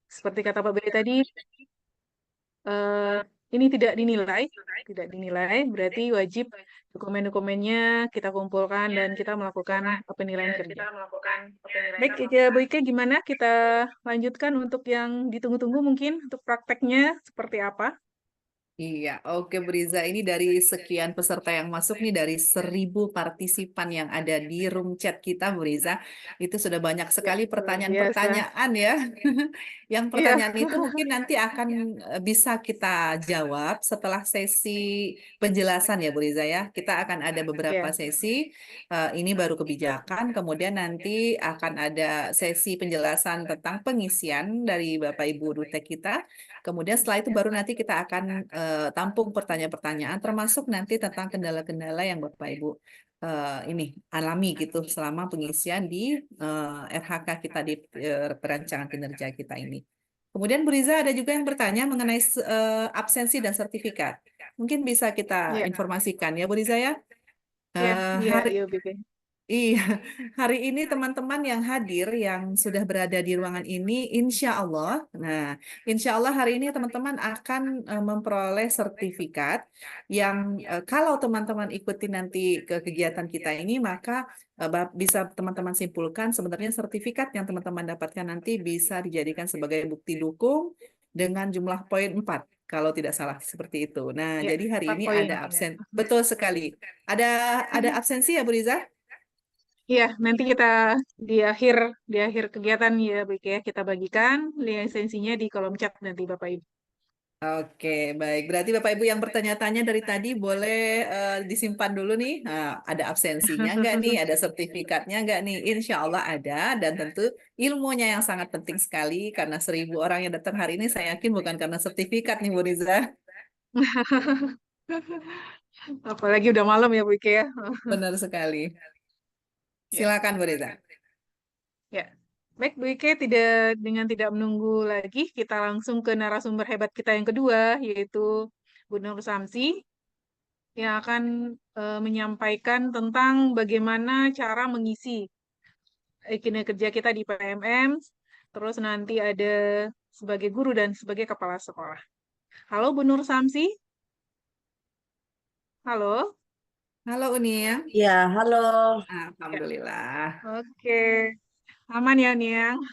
Seperti kata Pak Beri tadi, eh, ini tidak dinilai, berarti wajib dokumen-dokumennya kita kumpulkan dan kita melakukan penilaian kerja. Baik, Bu Ike, gimana kita lanjutkan untuk yang ditunggu-tunggu mungkin untuk prakteknya seperti apa? Iya, oke Briza. Ini dari sekian peserta yang masuk nih dari 1.000 partisipan yang ada di room chat kita, Briza. Itu sudah banyak Ya, sekali luar biasa. pertanyaan-pertanyaan ya. Yang Iya, pertanyaan itu mungkin nanti akan bisa kita jawab setelah sesi penjelasan ya, Briza ya. Kita akan ada beberapa ya, sesi. Ini baru kebijakan. Kemudian nanti akan ada sesi penjelasan tentang pengisian dari Bapak Ibu Dutek kita. Kemudian setelah itu baru nanti kita akan tampung pertanyaan-pertanyaan termasuk nanti tentang kendala-kendala yang Bapak Ibu ini alami gitu selama pengisian di RHK kita di perancangan kinerja kita ini. Kemudian Bu Riza ada juga yang bertanya mengenai absensi dan sertifikat. Mungkin bisa kita ya, informasikan ya Bu Riza ya. ya, iya, Hari iya, BK. Iya, hari ini teman-teman yang hadir, yang sudah berada di ruangan ini, insya Allah hari ini teman-teman akan memperoleh sertifikat yang kalau teman-teman ikuti nanti ke kegiatan kita ini, maka bisa teman-teman simpulkan sebenarnya sertifikat yang teman-teman dapatkan nanti bisa dijadikan sebagai bukti dukung dengan jumlah poin 4, kalau tidak salah seperti itu. Nah, Ya, jadi hari 4 ini poin. ada Ya. absen, betul sekali. Ada absensi ya, Bu Riza? Iya, nanti kita di akhir kegiatan ya, BK ya, kita bagikan lisensinya di kolom chat nanti Bapak Ibu. Oke, baik. Berarti Bapak Ibu yang bertanya-tanya dari tadi boleh disimpan dulu nih. Nah, ada absensinya nggak nih? Ada sertifikatnya nggak nih? Insya Allah ada. Dan tentu ilmunya yang sangat penting sekali. Karena 1.000 orang yang datang hari ini, saya yakin bukan karena sertifikat nih, Bu Riza. Apalagi udah malam ya, BK ya. Benar sekali. Ya. Silakan, Bu Riza. Ya, baik Bu Ike, tidak menunggu lagi, kita langsung ke narasumber hebat kita yang kedua, yaitu Bu Nur Samsi, yang akan menyampaikan tentang bagaimana cara mengisi kinerja kita di PMM, terus nanti ada sebagai guru dan sebagai kepala sekolah. Halo Bu Nur Samsi, halo. Halo Unia. Ya, halo. Ya, Alhamdulillah. oke, aman ya Niang?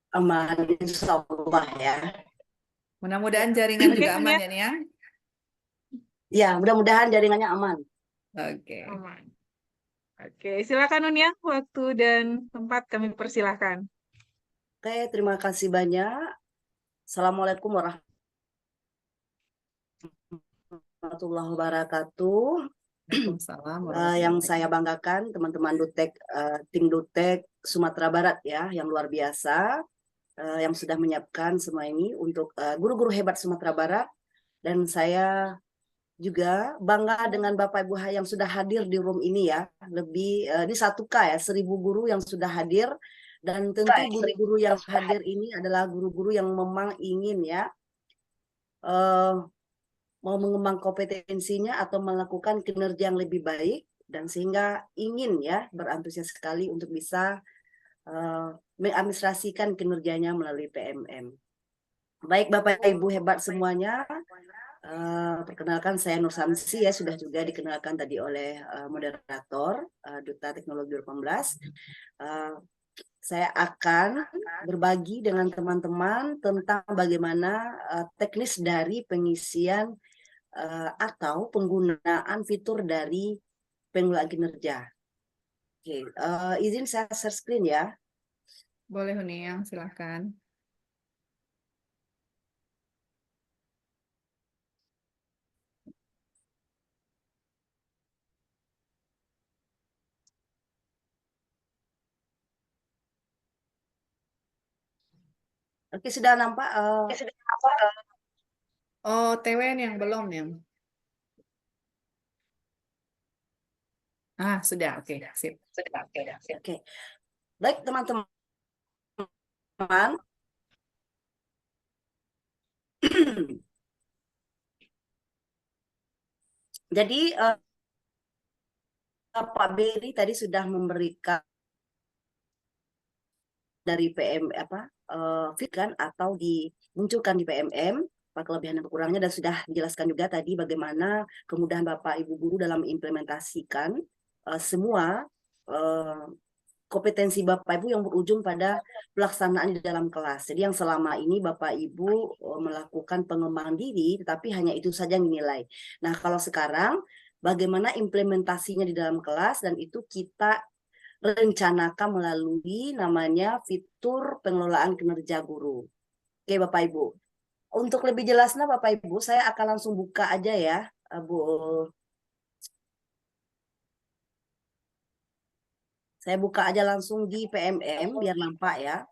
Aman, insya Allah ya. Ya, Mudah-mudahan jaringan oke juga aman Niang, ya, Nia. Ya, mudah-mudahan jaringannya aman. Oke. aman. Oke, silakan Nunia, waktu dan tempat kami persilahkan. Oke, terima kasih banyak. Assalamualaikum warahmatullahi wabarakatuh. Waalaikumsalam Yang warahmatullahi saya wabarakatuh. banggakan teman-teman Dutek, tim Dutek Sumatera Barat ya, yang luar biasa, yang sudah menyiapkan semua ini untuk guru-guru hebat Sumatera Barat. Dan saya juga bangga dengan Bapak Ibu yang sudah hadir di room ini ya. Lebih ini 1K ya, 1.000 guru yang sudah hadir. Dan tentu guru-guru yang hadir ini adalah guru-guru yang memang ingin ya eh, mau mengembang kompetensinya atau melakukan kinerja yang lebih baik, dan sehingga ingin ya berantusias sekali untuk bisa mengadministrasikan kinerjanya melalui PMM. Baik Bapak Ibu hebat semuanya, perkenalkan saya Nur Samsi ya, sudah juga dikenalkan tadi oleh moderator Duta Teknologi 2018. Saya akan berbagi dengan teman-teman tentang bagaimana teknis dari pengisian atau penggunaan fitur dari pengelolaan kinerja. Oke, izin saya share screen ya. Boleh Unia, silakan. Oke, sudah nampak? Oh, TWN yang belum yang. Sudah. Oke, sip. Oke, baik teman-teman. Jadi Pak Beri tadi sudah memberikan dari PM fit kan atau dimunculkan di PMM, apa kelebihan dan kekurangannya, dan sudah dijelaskan juga tadi bagaimana kemudahan Bapak Ibu guru dalam mengimplementasikan semua kompetensi Bapak Ibu yang berujung pada pelaksanaan di dalam kelas. Jadi yang selama ini Bapak Ibu melakukan pengembangan diri, tetapi hanya itu saja yang dinilai. Nah, kalau sekarang bagaimana implementasinya di dalam kelas, dan itu kita rencanakan melalui namanya fitur pengelolaan kinerja guru. Oke Bapak Ibu. Untuk lebih jelasnya Bapak Ibu, saya akan langsung buka aja ya, Bu. Saya buka aja langsung di PMM biar nampak ya.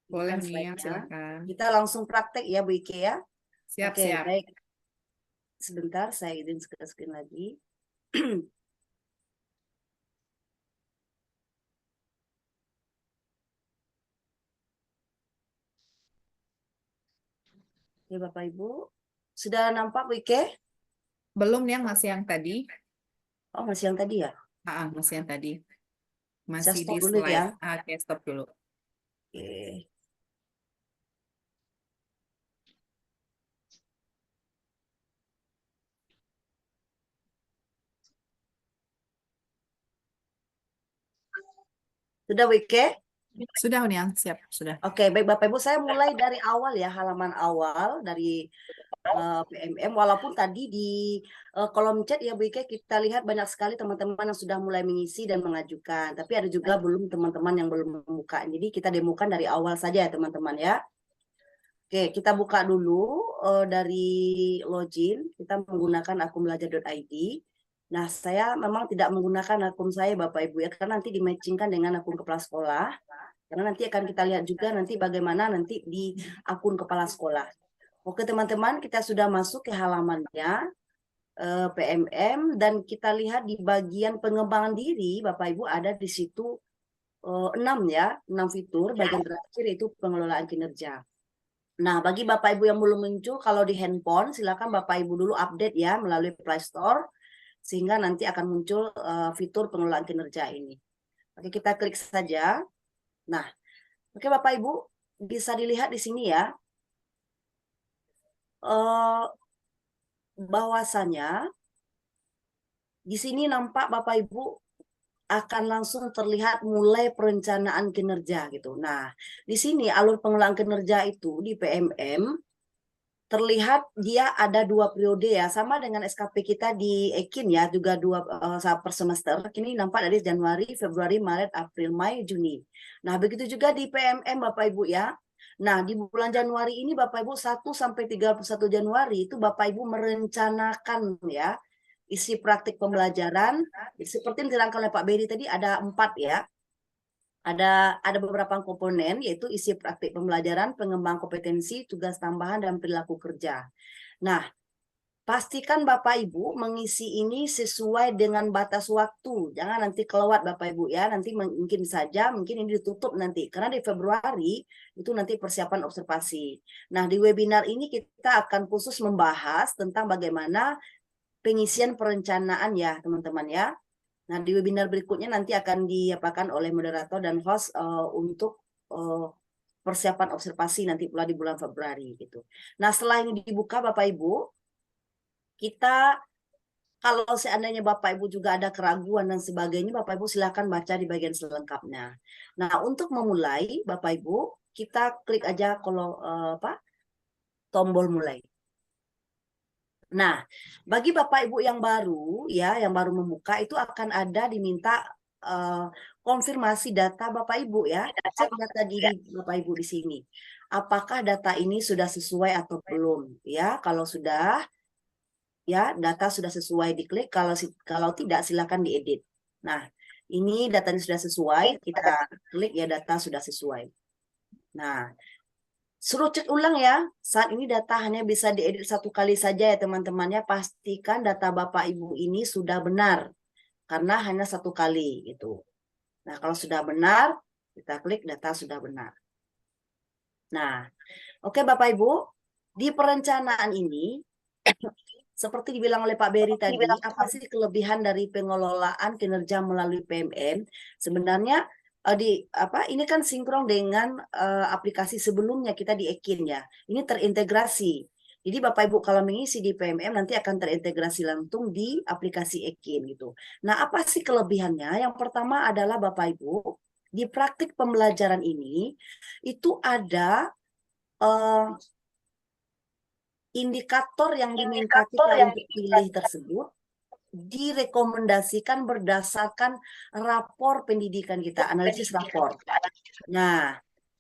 Boleh Bukan nih, slide-nya. silakan. Kita langsung praktek ya Bu Ike ya. Siap, Oke, siap. baik. Sebentar saya izin screen lagi. Oke Bapak Ibu. Sudah nampak Bu Ike? Belum yang masih yang tadi. Oh, masih yang tadi ya? Masih yang tadi. Saya Masih stop di dulu ya. slide. Oke, stop dulu. Oke. Sudah Bu Ike? Sudah, Uniang. Siap, sudah. Oke, baik Bapak Ibu, saya mulai dari awal ya, halaman awal dari PMM. Walaupun tadi di kolom chat ya Bu Ike, kita lihat banyak sekali teman-teman yang sudah mulai mengisi dan mengajukan. Tapi ada juga belum teman-teman yang belum membuka. Jadi kita demokan dari awal saja ya teman-teman ya. Oke, kita buka dulu dari login. Kita menggunakan akun belajar.id. Nah, saya memang tidak menggunakan akun saya Bapak Ibu ya, karena nanti dimatchingkan dengan akun kepala sekolah. Karena nanti akan kita lihat juga nanti bagaimana nanti di akun kepala sekolah. Oke teman-teman, kita sudah masuk ke halamannya PMM, dan kita lihat di bagian pengembangan diri Bapak Ibu ada di situ 6 ya, 6 fitur. Bagian terakhir itu pengelolaan kinerja. Nah, bagi Bapak Ibu yang belum muncul, kalau di handphone silakan Bapak Ibu dulu update ya melalui Play Store, sehingga nanti akan muncul fitur pengelolaan kinerja ini. Oke, kita klik saja. Nah, oke Bapak Ibu, bisa dilihat di sini ya, bahwasanya di sini nampak Bapak Ibu akan langsung terlihat mulai perencanaan kinerja gitu. Nah, di sini alur pengelolaan kinerja itu di PMM terlihat dia ada 2 periode ya, sama dengan SKP kita di Ekin ya, juga 2 per semester. Ini nampak dari Januari, Februari, Maret, April, Mei, Juni. Nah, begitu juga di PMM Bapak Ibu ya. Nah, di bulan Januari ini Bapak Ibu 1 sampai 31 Januari itu Bapak Ibu merencanakan ya isi praktik pembelajaran. Seperti yang diterangkan oleh Pak Beri tadi ada 4 ya. Ada beberapa komponen, yaitu isi praktik pembelajaran, pengembang kompetensi, tugas tambahan, dan perilaku kerja. Nah, pastikan Bapak Ibu mengisi ini sesuai dengan batas waktu. Jangan nanti kelewat Bapak Ibu ya. Nanti mungkin ini ditutup nanti. Karena di Februari itu nanti persiapan observasi. Nah, di webinar ini kita akan khusus membahas tentang bagaimana pengisian perencanaan ya teman-teman ya. Nah, di webinar berikutnya nanti akan diapakan oleh moderator dan host untuk persiapan observasi nanti pula di bulan Februari gitu. Nah, setelah ini dibuka Bapak Ibu, kita kalau seandainya Bapak Ibu juga ada keraguan dan sebagainya, Bapak Ibu silakan baca di bagian selengkapnya. Nah, untuk memulai Bapak Ibu, kita klik aja kalau tombol mulai. Nah, bagi Bapak Ibu yang baru ya, yang baru membuka itu akan ada diminta konfirmasi data Bapak Ibu ya. Cek data diri Bapak Ibu di sini. Apakah data ini sudah sesuai atau belum? Ya, kalau sudah ya data sudah sesuai diklik, kalau tidak silakan diedit. Nah, ini datanya sudah sesuai, kita klik ya data sudah sesuai. Nah, suruh cek ulang ya. Saat ini data hanya bisa diedit 1 kali saja ya teman-temannya. Pastikan data Bapak Ibu ini sudah benar. Karena hanya 1 kali gitu. Nah, kalau sudah benar, kita klik data sudah benar. Nah, oke Bapak Ibu. Di perencanaan ini, seperti dibilang oleh Pak Beri tadi, apa sih kelebihan dari pengelolaan kinerja melalui PMM? Sebenarnya ini kan sinkron dengan aplikasi sebelumnya kita di Ekin ya. Ini terintegrasi. Jadi Bapak Ibu kalau mengisi di PMM nanti akan terintegrasi langsung di aplikasi Ekin gitu. Nah, apa sih kelebihannya? Yang pertama adalah Bapak Ibu, di praktik pembelajaran ini itu ada indikator yang diminta kita untuk pilih tersebut direkomendasikan berdasarkan rapor pendidikan kita, analisis rapor. Nah,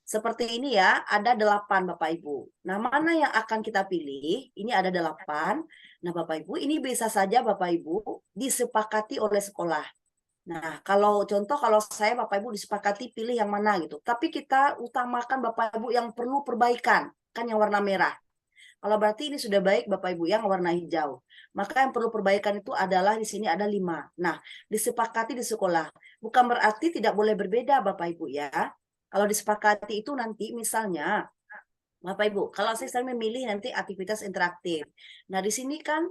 seperti ini ya, ada 8 Bapak Ibu. Nah, mana yang akan kita pilih? Ini ada 8. Nah, Bapak Ibu, ini bisa saja Bapak Ibu disepakati oleh sekolah. Nah, kalau contoh kalau saya Bapak Ibu disepakati pilih yang mana gitu. Tapi kita utamakan Bapak Ibu yang perlu perbaikan, kan yang warna merah. Kalau berarti ini sudah baik Bapak Ibu yang warna hijau. Maka yang perlu perbaikan itu adalah di sini ada 5. Nah, disepakati di sekolah. Bukan berarti tidak boleh berbeda Bapak Ibu ya. Kalau disepakati itu nanti misalnya Bapak Ibu, kalau saya memilih nanti aktivitas interaktif. Nah, di sini kan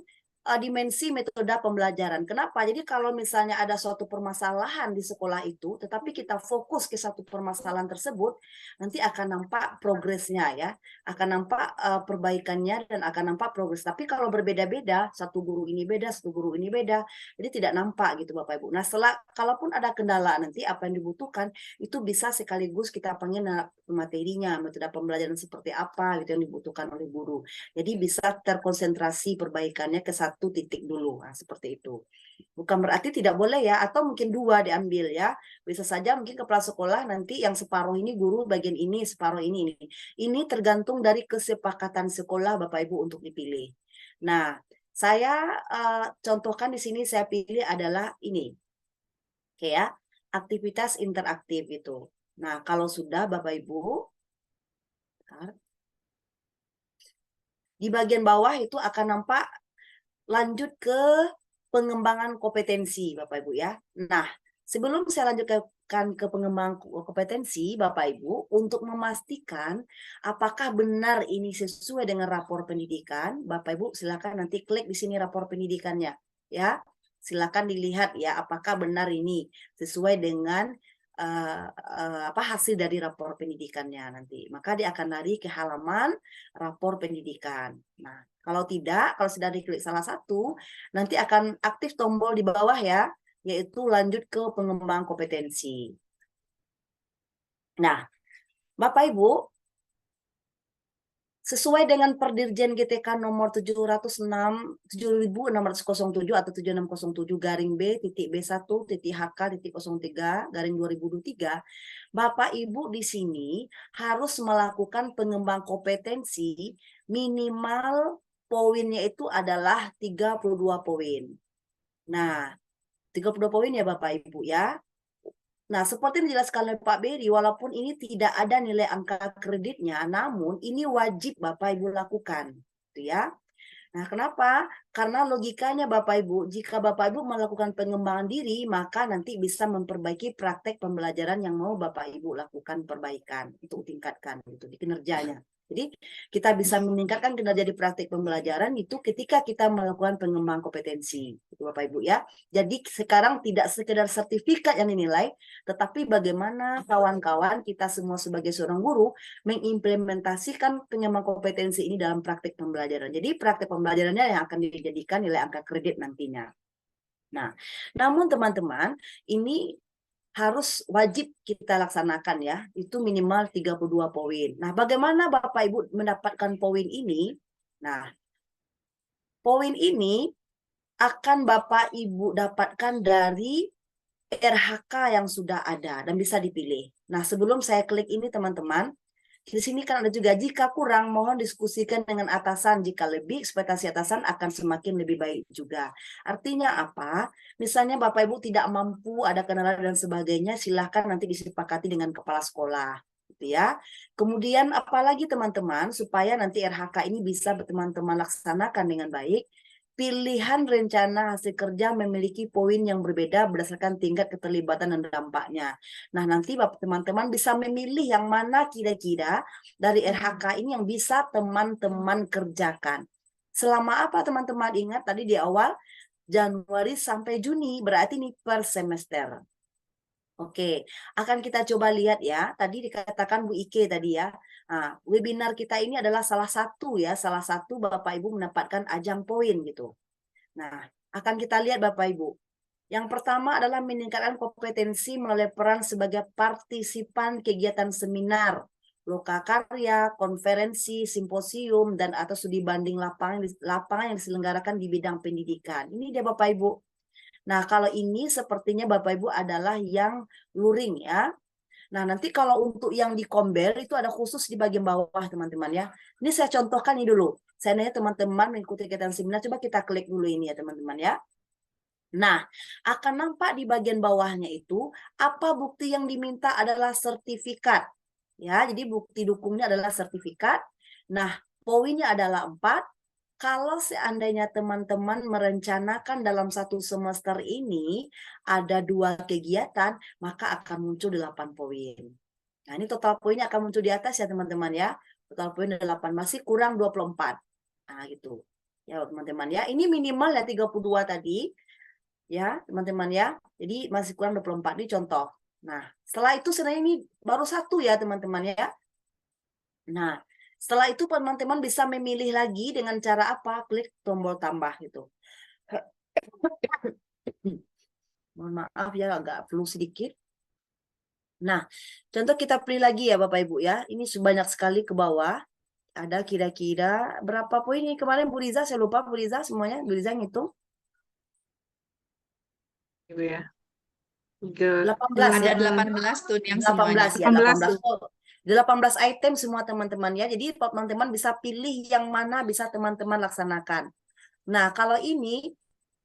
dimensi metode pembelajaran. Kenapa? Jadi kalau misalnya ada suatu permasalahan di sekolah itu, tetapi kita fokus ke satu permasalahan tersebut, nanti akan nampak progresnya ya, akan nampak perbaikannya dan akan nampak progres. Tapi kalau berbeda-beda, satu guru ini beda, satu guru ini beda, jadi tidak nampak gitu Bapak Ibu. Nah, kalaupun ada kendala nanti apa yang dibutuhkan itu bisa sekaligus kita panggil materinya, metode pembelajaran seperti apa gitu yang dibutuhkan oleh guru. Jadi bisa terkonsentrasi perbaikannya ke satu titik dulu. Nah, seperti itu. Bukan berarti tidak boleh ya, atau mungkin 2 diambil ya. Bisa saja mungkin kepala sekolah nanti yang separuh ini guru bagian ini, separuh ini. Ini tergantung dari kesepakatan sekolah Bapak Ibu untuk dipilih. Nah, saya contohkan di sini saya pilih adalah ini. Oke ya, aktivitas interaktif itu. Nah, kalau sudah Bapak Ibu, di bagian bawah itu akan nampak lanjut ke pengembangan kompetensi Bapak Ibu ya. Nah, sebelum saya lanjutkan ke pengembangan kompetensi Bapak Ibu, untuk memastikan apakah benar ini sesuai dengan rapor pendidikan, Bapak Ibu silakan nanti klik di sini rapor pendidikannya ya. Silakan dilihat ya apakah benar ini sesuai dengan hasil dari rapor pendidikannya nanti. Maka dia akan lari ke halaman rapor pendidikan. Nah, kalau tidak, kalau sudah diklik salah satu, nanti akan aktif tombol di bawah ya, yaitu lanjut ke pengembangan kompetensi. Nah, Bapak Ibu, sesuai dengan Perdirjen GTK nomor 7607 atau 7607-B.B1.HK.03 Bapak Ibu di sini harus melakukan pengembangan kompetensi minimal poinnya itu adalah 32 poin. Nah, 32 poin ya Bapak Ibu ya. Nah, seperti yang dijelaskan oleh Pak Beri, walaupun ini tidak ada nilai angka kreditnya, namun ini wajib Bapak Ibu lakukan, gitu ya. Nah, kenapa? Karena logikanya Bapak Ibu, jika Bapak Ibu melakukan pengembangan diri, maka nanti bisa memperbaiki praktek pembelajaran yang mau Bapak Ibu lakukan perbaikan untuk tingkatkan gitu di kinerjanya. Jadi kita bisa meningkatkan kinerja di praktik pembelajaran itu ketika kita melakukan pengembangan kompetensi, gitu Bapak Ibu ya. Jadi sekarang tidak sekedar sertifikat yang dinilai, tetapi bagaimana kawan-kawan kita semua sebagai seorang guru mengimplementasikan pengembangan kompetensi ini dalam praktik pembelajaran. Jadi praktik pembelajarannya yang akan dijadikan nilai angka kredit nantinya. Nah, namun teman-teman, ini harus wajib kita laksanakan ya, itu minimal 32 poin. Nah, bagaimana Bapak Ibu mendapatkan poin ini? Nah, poin ini akan Bapak Ibu dapatkan dari RHK yang sudah ada dan bisa dipilih. Nah, sebelum saya klik ini teman-teman, di sini kan ada juga jika kurang mohon diskusikan dengan atasan, jika lebih ekspektasi atasan akan semakin lebih baik juga. Artinya apa? Misalnya Bapak Ibu tidak mampu, ada kendala dan sebagainya, silahkan nanti disepakati dengan kepala sekolah, gitu ya. Kemudian apalagi teman-teman supaya nanti RHK ini bisa teman-teman laksanakan dengan baik. Pilihan rencana hasil kerja memiliki poin yang berbeda berdasarkan tingkat keterlibatan dan dampaknya. Nah, nanti Bapak teman-teman bisa memilih yang mana kira-kira dari RHK ini yang bisa teman-teman kerjakan. Selama apa teman-teman? Ingat tadi di awal, Januari sampai Juni, berarti ini per semester. Oke, akan kita coba lihat ya. Tadi dikatakan Bu Ike tadi ya. Nah, webinar kita ini adalah salah satu ya, salah satu Bapak Ibu mendapatkan ajang poin gitu. Nah, akan kita lihat Bapak Ibu. Yang pertama adalah meningkatkan kompetensi melalui peran sebagai partisipan kegiatan seminar, lokakarya, konferensi, simposium, dan atau studi banding lapangan yang diselenggarakan di bidang pendidikan. Ini dia Bapak Ibu. Nah, kalau ini sepertinya Bapak Ibu adalah yang luring ya. Nah, nanti kalau untuk yang di Kombel itu ada khusus di bagian bawah teman-teman ya. Ini saya contohkan ini dulu. Saya nanya teman-teman mengikuti kegiatan seminar, coba kita klik dulu ini ya teman-teman ya. Nah, akan nampak di bagian bawahnya itu apa bukti yang diminta adalah sertifikat. Ya, jadi bukti dukungnya adalah sertifikat. Nah, poinnya adalah 4. Kalau seandainya teman-teman merencanakan dalam satu semester ini ada 2 kegiatan, maka akan muncul 8 poin. Nah, ini total poinnya akan muncul di atas ya teman-teman ya. Total poin 8, masih kurang 24. Nah, gitu. Ya, teman-teman ya. Ini minimal ya 32 tadi. Ya, teman-teman ya. Jadi masih kurang 24 ini contoh. Nah, setelah itu sebenarnya ini baru satu ya teman-teman ya. Nah, setelah itu teman-teman bisa memilih lagi dengan cara apa? Klik tombol tambah gitu. Mohon maaf ya agak flu sedikit. Nah, contoh kita pilih lagi ya Bapak Ibu ya. Ini banyak sekali ke bawah. Ada kira-kira berapa poin ini kemarin Bu Riza? Saya lupa Bu Riza semuanya. Bu Riza ngitung. Gitu ya. 3, 18 Ada ya. 18 tuh yang semuanya. 18 ya, 18 18. tuh. Oh, 18 item semua teman-teman ya. Jadi teman-teman bisa pilih yang mana bisa teman-teman laksanakan. Nah, kalau ini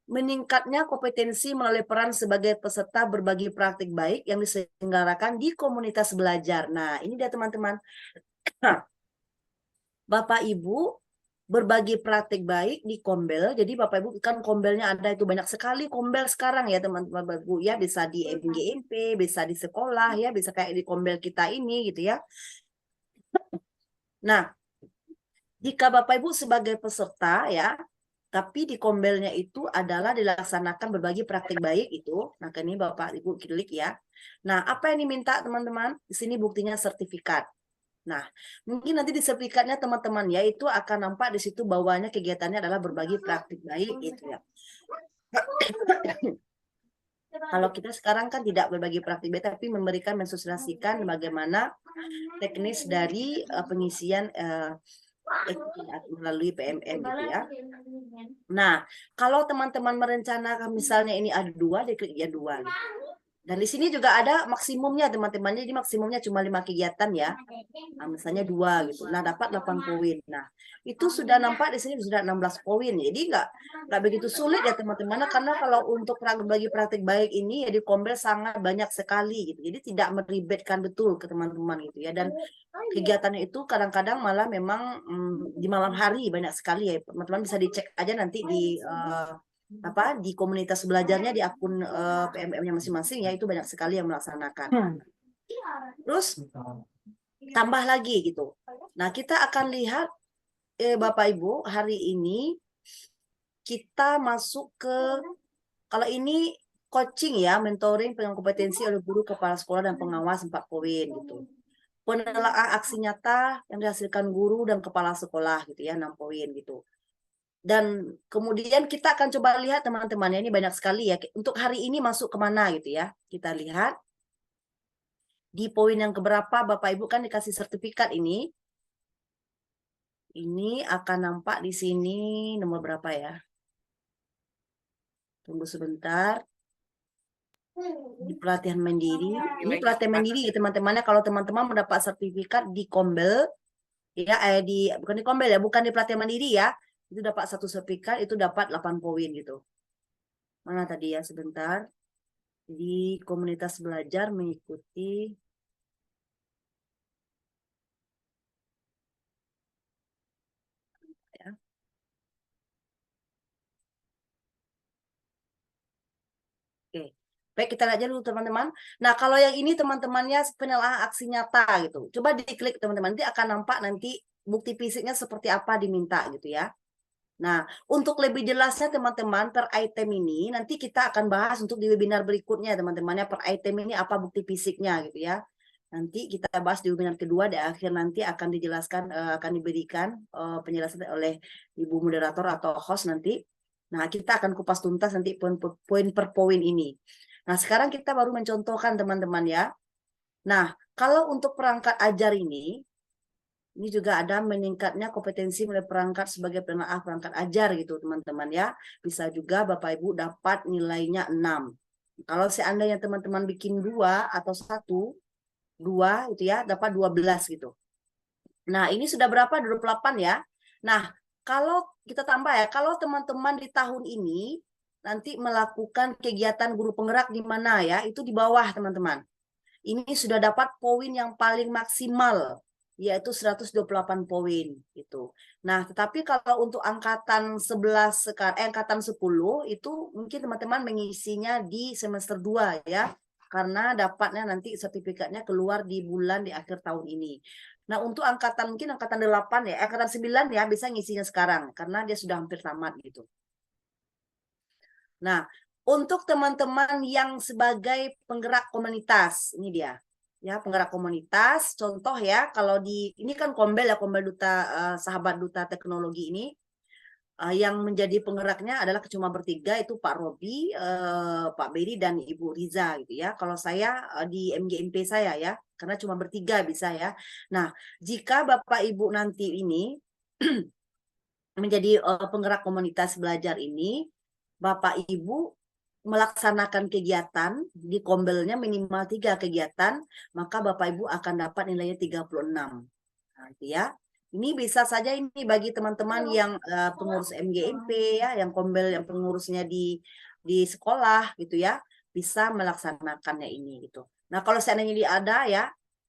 meningkatnya kompetensi melalui peran sebagai peserta berbagi praktik baik yang diselenggarakan di komunitas belajar. Nah, ini dia teman-teman. Bapak Ibu berbagi praktik baik di Kombel. Jadi Bapak Ibu kan Kombelnya ada itu banyak sekali Kombel sekarang ya teman-teman Bapak Ibu ya, bisa di MGMP, bisa di sekolah ya, bisa kayak di Kombel kita ini gitu ya. Nah, jika Bapak Ibu sebagai peserta ya, tapi di Kombelnya itu adalah dilaksanakan berbagi praktik baik itu. Nah, ini Bapak Ibu klik ya. Nah, apa yang diminta teman-teman? Di sini buktinya sertifikat. Nah, mungkin nanti di sertifikatnya teman-teman ya itu akan nampak di situ bawahnya kegiatannya adalah berbagi praktik baik gitu ya. Kalau kita sekarang kan tidak berbagi praktik baik tapi memberikan mensosialisasikan bagaimana teknis dari pengisian melalui PMM gitu ya. Nah, kalau teman-teman merencanakan misalnya ini ada 2, diklik ya 2. Dan di sini juga ada maksimumnya teman-teman. Jadi maksimumnya cuma 5 kegiatan ya. Nah, misalnya 2 gitu. Nah, dapat 8 poin. Nah, itu sudah nampak di sini sudah 16 poin. Jadi nggak begitu sulit ya teman-teman. Karena kalau untuk berbagi praktik baik ini ya di Kombel sangat banyak sekali gitu. Jadi tidak meribetkan betul ke teman-teman gitu ya. Dan kegiatannya itu kadang-kadang malah memang di malam hari banyak sekali ya. Teman-teman bisa dicek aja nanti di komunitas belajarnya di akun PMM-nya masing-masing ya, itu banyak sekali yang melaksanakan. Terus tambah lagi gitu. Nah, kita akan lihat Bapak Ibu hari ini kita masuk ke, kalau ini coaching ya, mentoring pengembangan kompetensi oleh guru, kepala sekolah dan pengawas 4 poin gitu. Penelaah aksi nyata yang dihasilkan guru dan kepala sekolah gitu ya, 6 poin gitu. Dan kemudian kita akan coba lihat teman-teman ya, ini banyak sekali ya. Untuk hari ini masuk kemana gitu ya. Kita lihat di poin yang keberapa Bapak Ibu kan dikasih sertifikat ini. Ini akan nampak di sini nomor berapa ya. Tunggu sebentar. Di pelatihan mandiri. Ini pelatihan mandiri ya teman-temannya. Kalau teman-teman mendapat sertifikat di Kombel, ya bukan di Kombel ya, bukan di pelatihan mandiri ya. Itu dapat 1 sertifikat, itu dapat 8 poin gitu. Mana tadi ya, sebentar. Di komunitas belajar mengikuti ya. Oke. Baik, kita lihat aja dulu teman-teman. Nah, kalau yang ini teman-temannya penelaahan aksi nyata gitu. Coba diklik teman-teman, nanti akan nampak nanti bukti fisiknya seperti apa diminta gitu ya. Nah, untuk lebih jelasnya teman-teman per item ini nanti kita akan bahas untuk di webinar berikutnya teman-teman ya, per item ini apa bukti fisiknya gitu ya. Nanti kita bahas di webinar kedua, di akhir nanti akan dijelaskan, akan diberikan penjelasan oleh Ibu moderator atau host nanti. Nah, kita akan kupas tuntas nanti poin per poin ini. Nah, sekarang kita baru mencontohkan teman-teman ya. Nah, kalau untuk perangkat ajar ini juga ada meningkatnya kompetensi mulai perangkat sebagai penelaah perangkat ajar gitu teman-teman ya. Bisa juga Bapak Ibu dapat nilainya 6. Kalau seandainya teman-teman bikin 2 atau 2 itu ya dapat 12 gitu. Nah, ini sudah berapa? 28 ya. Nah, kalau kita tambah ya, kalau teman-teman di tahun ini nanti melakukan kegiatan guru penggerak di mana ya, itu di bawah teman-teman. Ini sudah dapat poin yang paling maksimal, yaitu 128 poin gitu. Nah, tetapi kalau untuk angkatan 11 sekarang angkatan 10 itu mungkin teman-teman mengisinya di semester 2 ya. Karena dapatnya nanti sertifikatnya keluar di bulan di akhir tahun ini. Nah, untuk angkatan mungkin angkatan 8 ya, angkatan 9 ya bisa ngisinya sekarang karena dia sudah hampir tamat gitu. Nah, untuk teman-teman yang sebagai penggerak komunitas, ini dia. Ya, penggerak komunitas, contoh ya, kalau di ini kan Kombel ya, Kombel Duta Sahabat Duta Teknologi ini yang menjadi penggeraknya adalah cuma bertiga, itu Pak Robi, Pak Beri dan Ibu Riza gitu ya. Kalau saya di MGMP saya ya, karena cuma bertiga bisa ya. Nah, jika Bapak Ibu nanti ini menjadi penggerak komunitas belajar ini, Bapak Ibu melaksanakan kegiatan di Kombelnya minimal 3 kegiatan, maka Bapak Ibu akan dapat nilainya 36. Nah, itu ya. Ini bisa saja ini bagi teman-teman yang pengurus MGMP ya, yang Kombel yang pengurusnya di sekolah gitu ya, bisa melaksanakannya ini gitu. Nah, kalau seandainya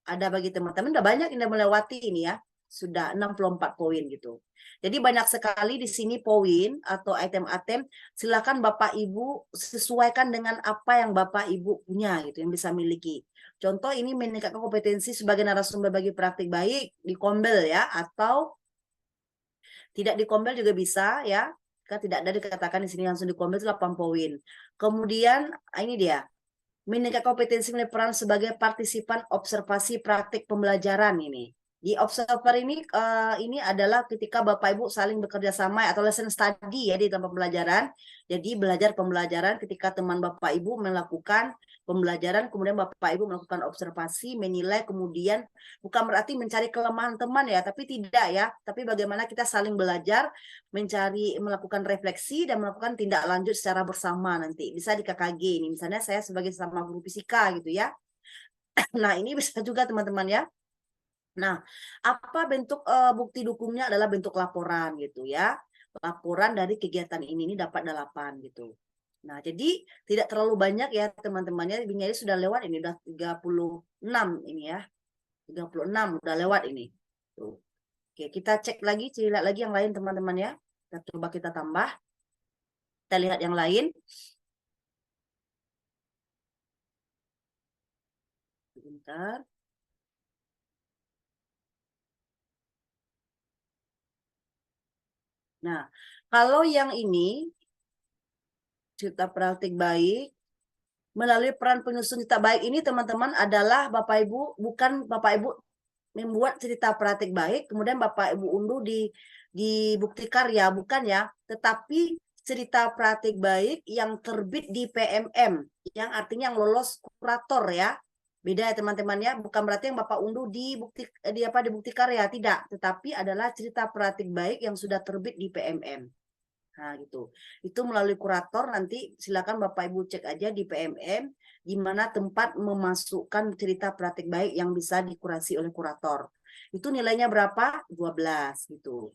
ada bagi teman-teman udah banyak yang melewati ini ya, sudah 64 poin gitu. Jadi banyak sekali di sini poin atau item-item, silakan Bapak Ibu sesuaikan dengan apa yang Bapak Ibu punya gitu, yang bisa miliki. Contoh ini meningkatkan kompetensi sebagai narasumber bagi praktik baik di Kombel ya, atau tidak di Kombel juga bisa ya. Tidak ada dikatakan di sini langsung di Kombel itu 8 poin. Kemudian ini dia, meningkatkan kompetensi peran sebagai partisipan observasi praktik pembelajaran ini. Di observer ini adalah ketika Bapak Ibu saling bekerja sama atau lesson study ya di tempat pembelajaran. Jadi belajar pembelajaran ketika teman Bapak Ibu melakukan pembelajaran, kemudian Bapak Ibu melakukan observasi, menilai, kemudian bukan berarti mencari kelemahan teman ya, tapi tidak ya. Tapi bagaimana kita saling belajar, melakukan refleksi dan melakukan tindak lanjut secara bersama nanti. Bisa di KKG ini, misalnya saya sebagai sama guru fisika gitu ya. Nah, ini bisa juga teman-teman ya. Nah, apa bentuk bukti dukungnya adalah bentuk laporan gitu ya. Laporan dari kegiatan ini dapat 8 gitu. Nah, jadi tidak terlalu banyak ya teman-temannya. Ini sudah lewat ini, udah 36 ini ya. 36 udah lewat ini. Tuh. Oke, kita cek lagi, lihat lagi yang lain teman-teman ya. Kita coba kita tambah. Kita lihat yang lain. Sebentar. Nah, kalau yang ini cerita praktik baik melalui peran penyusun cerita baik ini teman-teman adalah Bapak Ibu, bukan Bapak Ibu membuat cerita praktik baik kemudian Bapak Ibu unduh di bukti karya, bukan ya, tetapi cerita praktik baik yang terbit di PMM, yang artinya yang lolos kurator ya. Beda ya teman-teman ya, bukan berarti yang Bapak unduh di bukti karya, tidak, tetapi adalah cerita praktik baik yang sudah terbit di PMM. Nah, gitu. Itu melalui kurator nanti silakan Bapak Ibu cek aja di PMM di mana tempat memasukkan cerita praktik baik yang bisa dikurasi oleh kurator. Itu nilainya berapa? 12 gitu.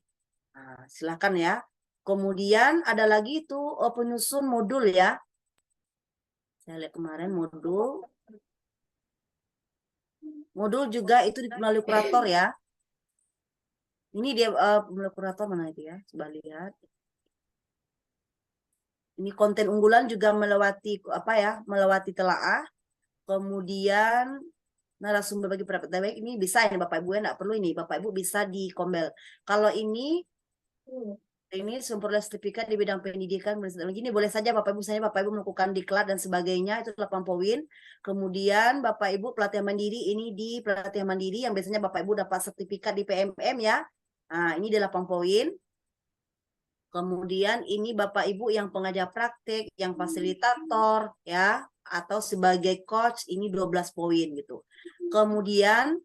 Nah, silakan ya. Kemudian ada lagi itu penyusun modul ya. Saya lihat kemarin modul. Modul juga itu melalui kurator ya. Ini dia melalui kurator mana itu ya? Coba lihat. Ini konten unggulan juga melewati telaah. Kemudian narasumber bagi praktek baik ini bisa ini Bapak Ibu ya, enggak perlu ini Bapak Ibu bisa di Kombel. Kalau ini ini sempurna sertifikat di bidang pendidikan. Begini boleh saja Bapak Ibu, misalnya Bapak Ibu melakukan diklat dan sebagainya, itu 8 poin. Kemudian Bapak Ibu pelatihan mandiri, ini di pelatihan mandiri yang biasanya Bapak Ibu dapat sertifikat di PMM ya. Nah, ini di 8 poin. Kemudian ini Bapak Ibu yang pengajar praktik, yang fasilitator ya, atau sebagai coach, ini 12 poin gitu. Kemudian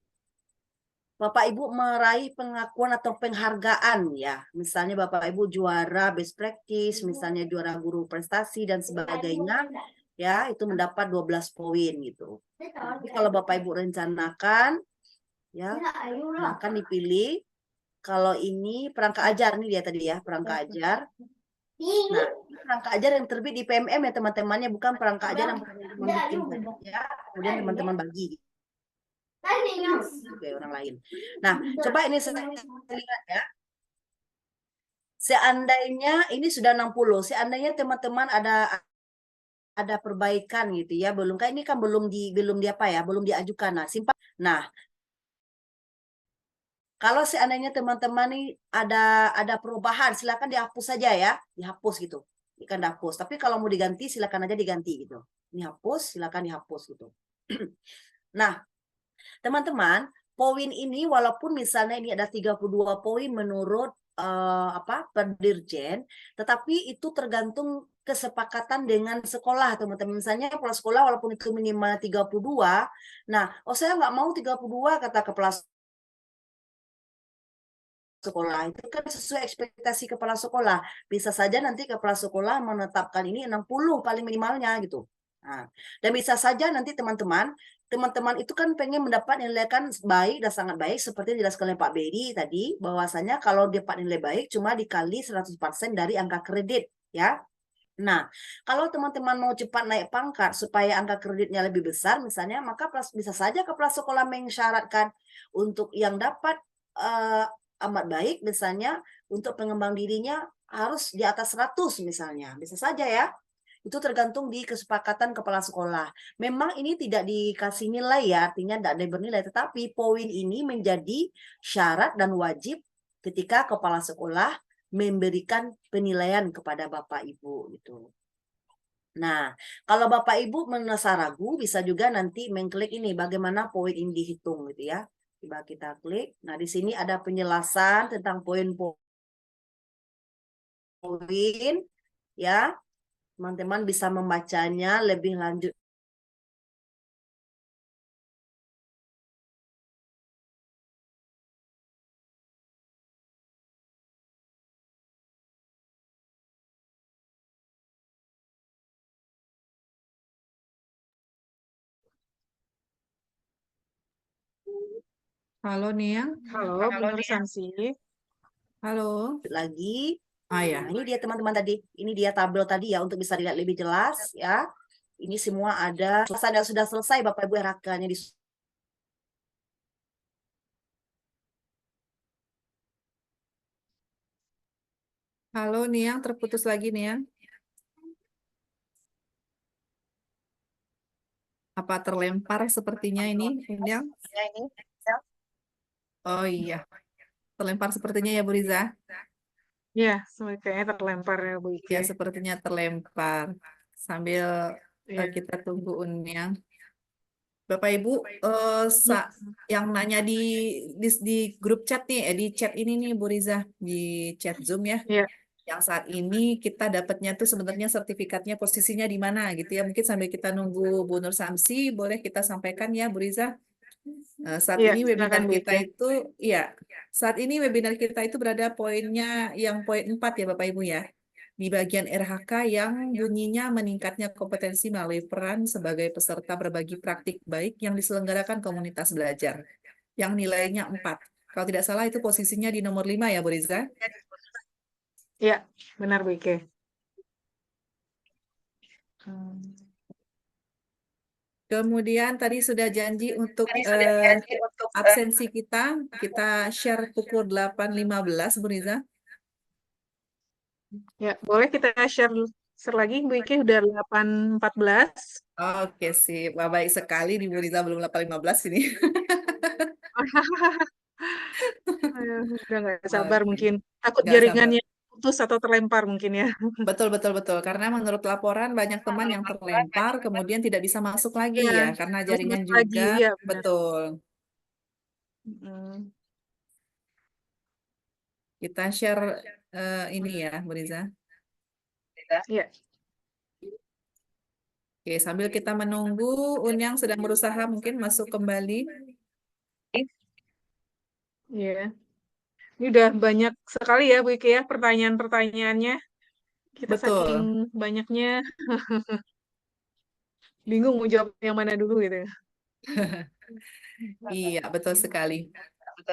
Bapak Ibu meraih pengakuan atau penghargaan ya. Misalnya Bapak Ibu juara best practice, misalnya juara guru prestasi dan sebagainya ya, itu mendapat 12 poin gitu. Tapi kalau Bapak Ibu rencanakan ya, akan dipilih kalau ini perangkat ajar nih dia tadi ya, perangkat ajar. Nah, ini perangkat ajar yang terbit di PMM ya teman-temannya, bukan perangkat ajar yang teman-teman bikin ya, kemudian teman-teman bagi ke orang lain. Nah, coba ini saya lihat ya. Seandainya ini sudah 60, seandainya teman-teman ada perbaikan gitu ya, belum kan ini kan belum di apa ya, belum diajukan. Nah, simpan. Nah, kalau seandainya teman-teman nih ada perubahan, silakan dihapus saja ya, dihapus gitu. Ikan dihapus. Tapi kalau mau diganti silakan aja diganti gitu. Ini hapus, silakan dihapus gitu. Nah, teman-teman, poin ini walaupun misalnya ini ada 32 poin menurut per dirjen, tetapi itu tergantung kesepakatan dengan sekolah, teman-teman. Misalnya kepala sekolah walaupun itu minimal 32, nah, saya nggak mau 32 kata kepala sekolah. Itu kan sesuai ekspektasi kepala sekolah. Bisa saja nanti kepala sekolah menetapkan ini 60 paling minimalnya gitu. Nah, dan bisa saja nanti teman-teman itu kan pengen mendapat nilai kan baik dan sangat baik seperti yang dijelaskan oleh Pak Bedi tadi, bahwasanya kalau dapat nilai baik cuma dikali 100% dari angka kredit ya. Nah, kalau teman-teman mau cepat naik pangkat supaya angka kreditnya lebih besar misalnya, maka bisa saja kepala sekolah mensyaratkan untuk yang dapat amat baik misalnya untuk pengembang dirinya harus di atas 100 misalnya. Bisa saja ya. Itu tergantung di kesepakatan kepala sekolah. Memang ini tidak dikasih nilai ya, artinya tidak ada bernilai. Tetapi poin ini menjadi syarat dan wajib ketika kepala sekolah memberikan penilaian kepada Bapak Ibu gitu. Nah, kalau Bapak Ibu merasa ragu, bisa juga nanti mengklik ini bagaimana poin ini dihitung gitu ya. Coba kita klik. Nah, di sini ada penjelasan tentang poin-poin ya. Teman-teman bisa membacanya lebih lanjut. Halo Nia. Halo, Bu Nur Samsi. Halo. Lagi. Ah ya. Nah, ini dia teman-teman tadi. Ini dia tabel tadi ya untuk bisa dilihat lebih jelas ya. Ini semua ada. Yang sudah selesai Bapak Ibu RHK-nya di Halo Niang, terputus lagi Niang. Apa terlempar sepertinya ini, Niang? Oh iya, terlempar sepertinya ya Bu Riza. Ya, kayaknya terlempar ya Bu Ike. Ya, sepertinya terlempar. Sambil Ya. kita tunggu Niang. Bapak Ibu, yang nanya di grup chat nih, di chat ini nih Bu Riza, di chat Zoom ya. Ya. Yang saat ini kita dapatnya tuh sebenarnya sertifikatnya posisinya di mana gitu ya. Mungkin sambil kita nunggu Bu Nur Samsi, boleh kita sampaikan ya Bu Riza. Saat Ya, ini webinar silakan Bu kita Ike. itu, ya, saat ini webinar kita itu berada poinnya yang poin 4 ya Bapak Ibu ya. Di bagian RHK yang bunyinya meningkatnya kompetensi melalui peran sebagai peserta berbagi praktik baik yang diselenggarakan komunitas belajar. Yang nilainya 4. Kalau tidak salah itu posisinya di nomor 5 ya Bu Riza. Ya, benar Bu Ike. Kemudian tadi sudah janji untuk absensi kita share pukul 8.15 Bu Riza. Ya, boleh kita share lagi Bu Ike udah 8.14. Oke sih, baik sekali di Bu Riza belum 8.15 ini. Udah nggak sabar Oke. mungkin. Takut Nggak sabar. jaringannya putus atau terlempar mungkin ya. Betul, betul, betul. Karena menurut laporan banyak teman yang terlempar, kemudian tidak bisa masuk lagi Iya, ya, karena harus jaringan masuk lagi. juga. Iya, benar. Betul. Mm. Kita share ini ya, Bu Riza. Iya. Oke, sambil kita menunggu, Unyang sedang berusaha mungkin masuk kembali. Iya. Ini udah banyak sekali ya Bu Ike ya pertanyaan-pertanyaannya. Kita saking Betul. banyaknya bingung mau jawab yang mana dulu gitu. Iya, betul sekali.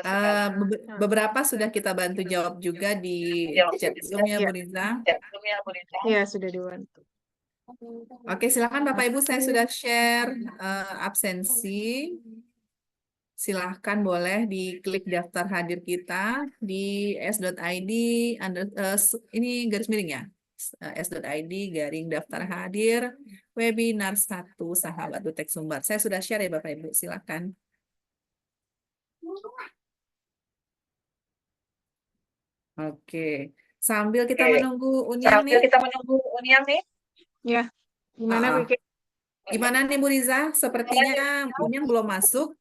Nah, Beberapa sudah kita bantu jawab juga di chat Zoom ya, iya. Bu Riza. Iya, sudah dibantu. Oke, silakan Bapak Ibu, saya sudah share absensi. Silahkan boleh diklik daftar hadir kita di s.id ini garis miring ya, s.id garing daftar hadir webinar 1 Sahabat Dutek Sumbar. Saya sudah share ya Bapak Ibu, silahkan. Oke, sambil kita menunggu Unyang nih. Ya, gimana Bu Ike? Gimana nih Bu Riza? Sepertinya Unyang belum masuk.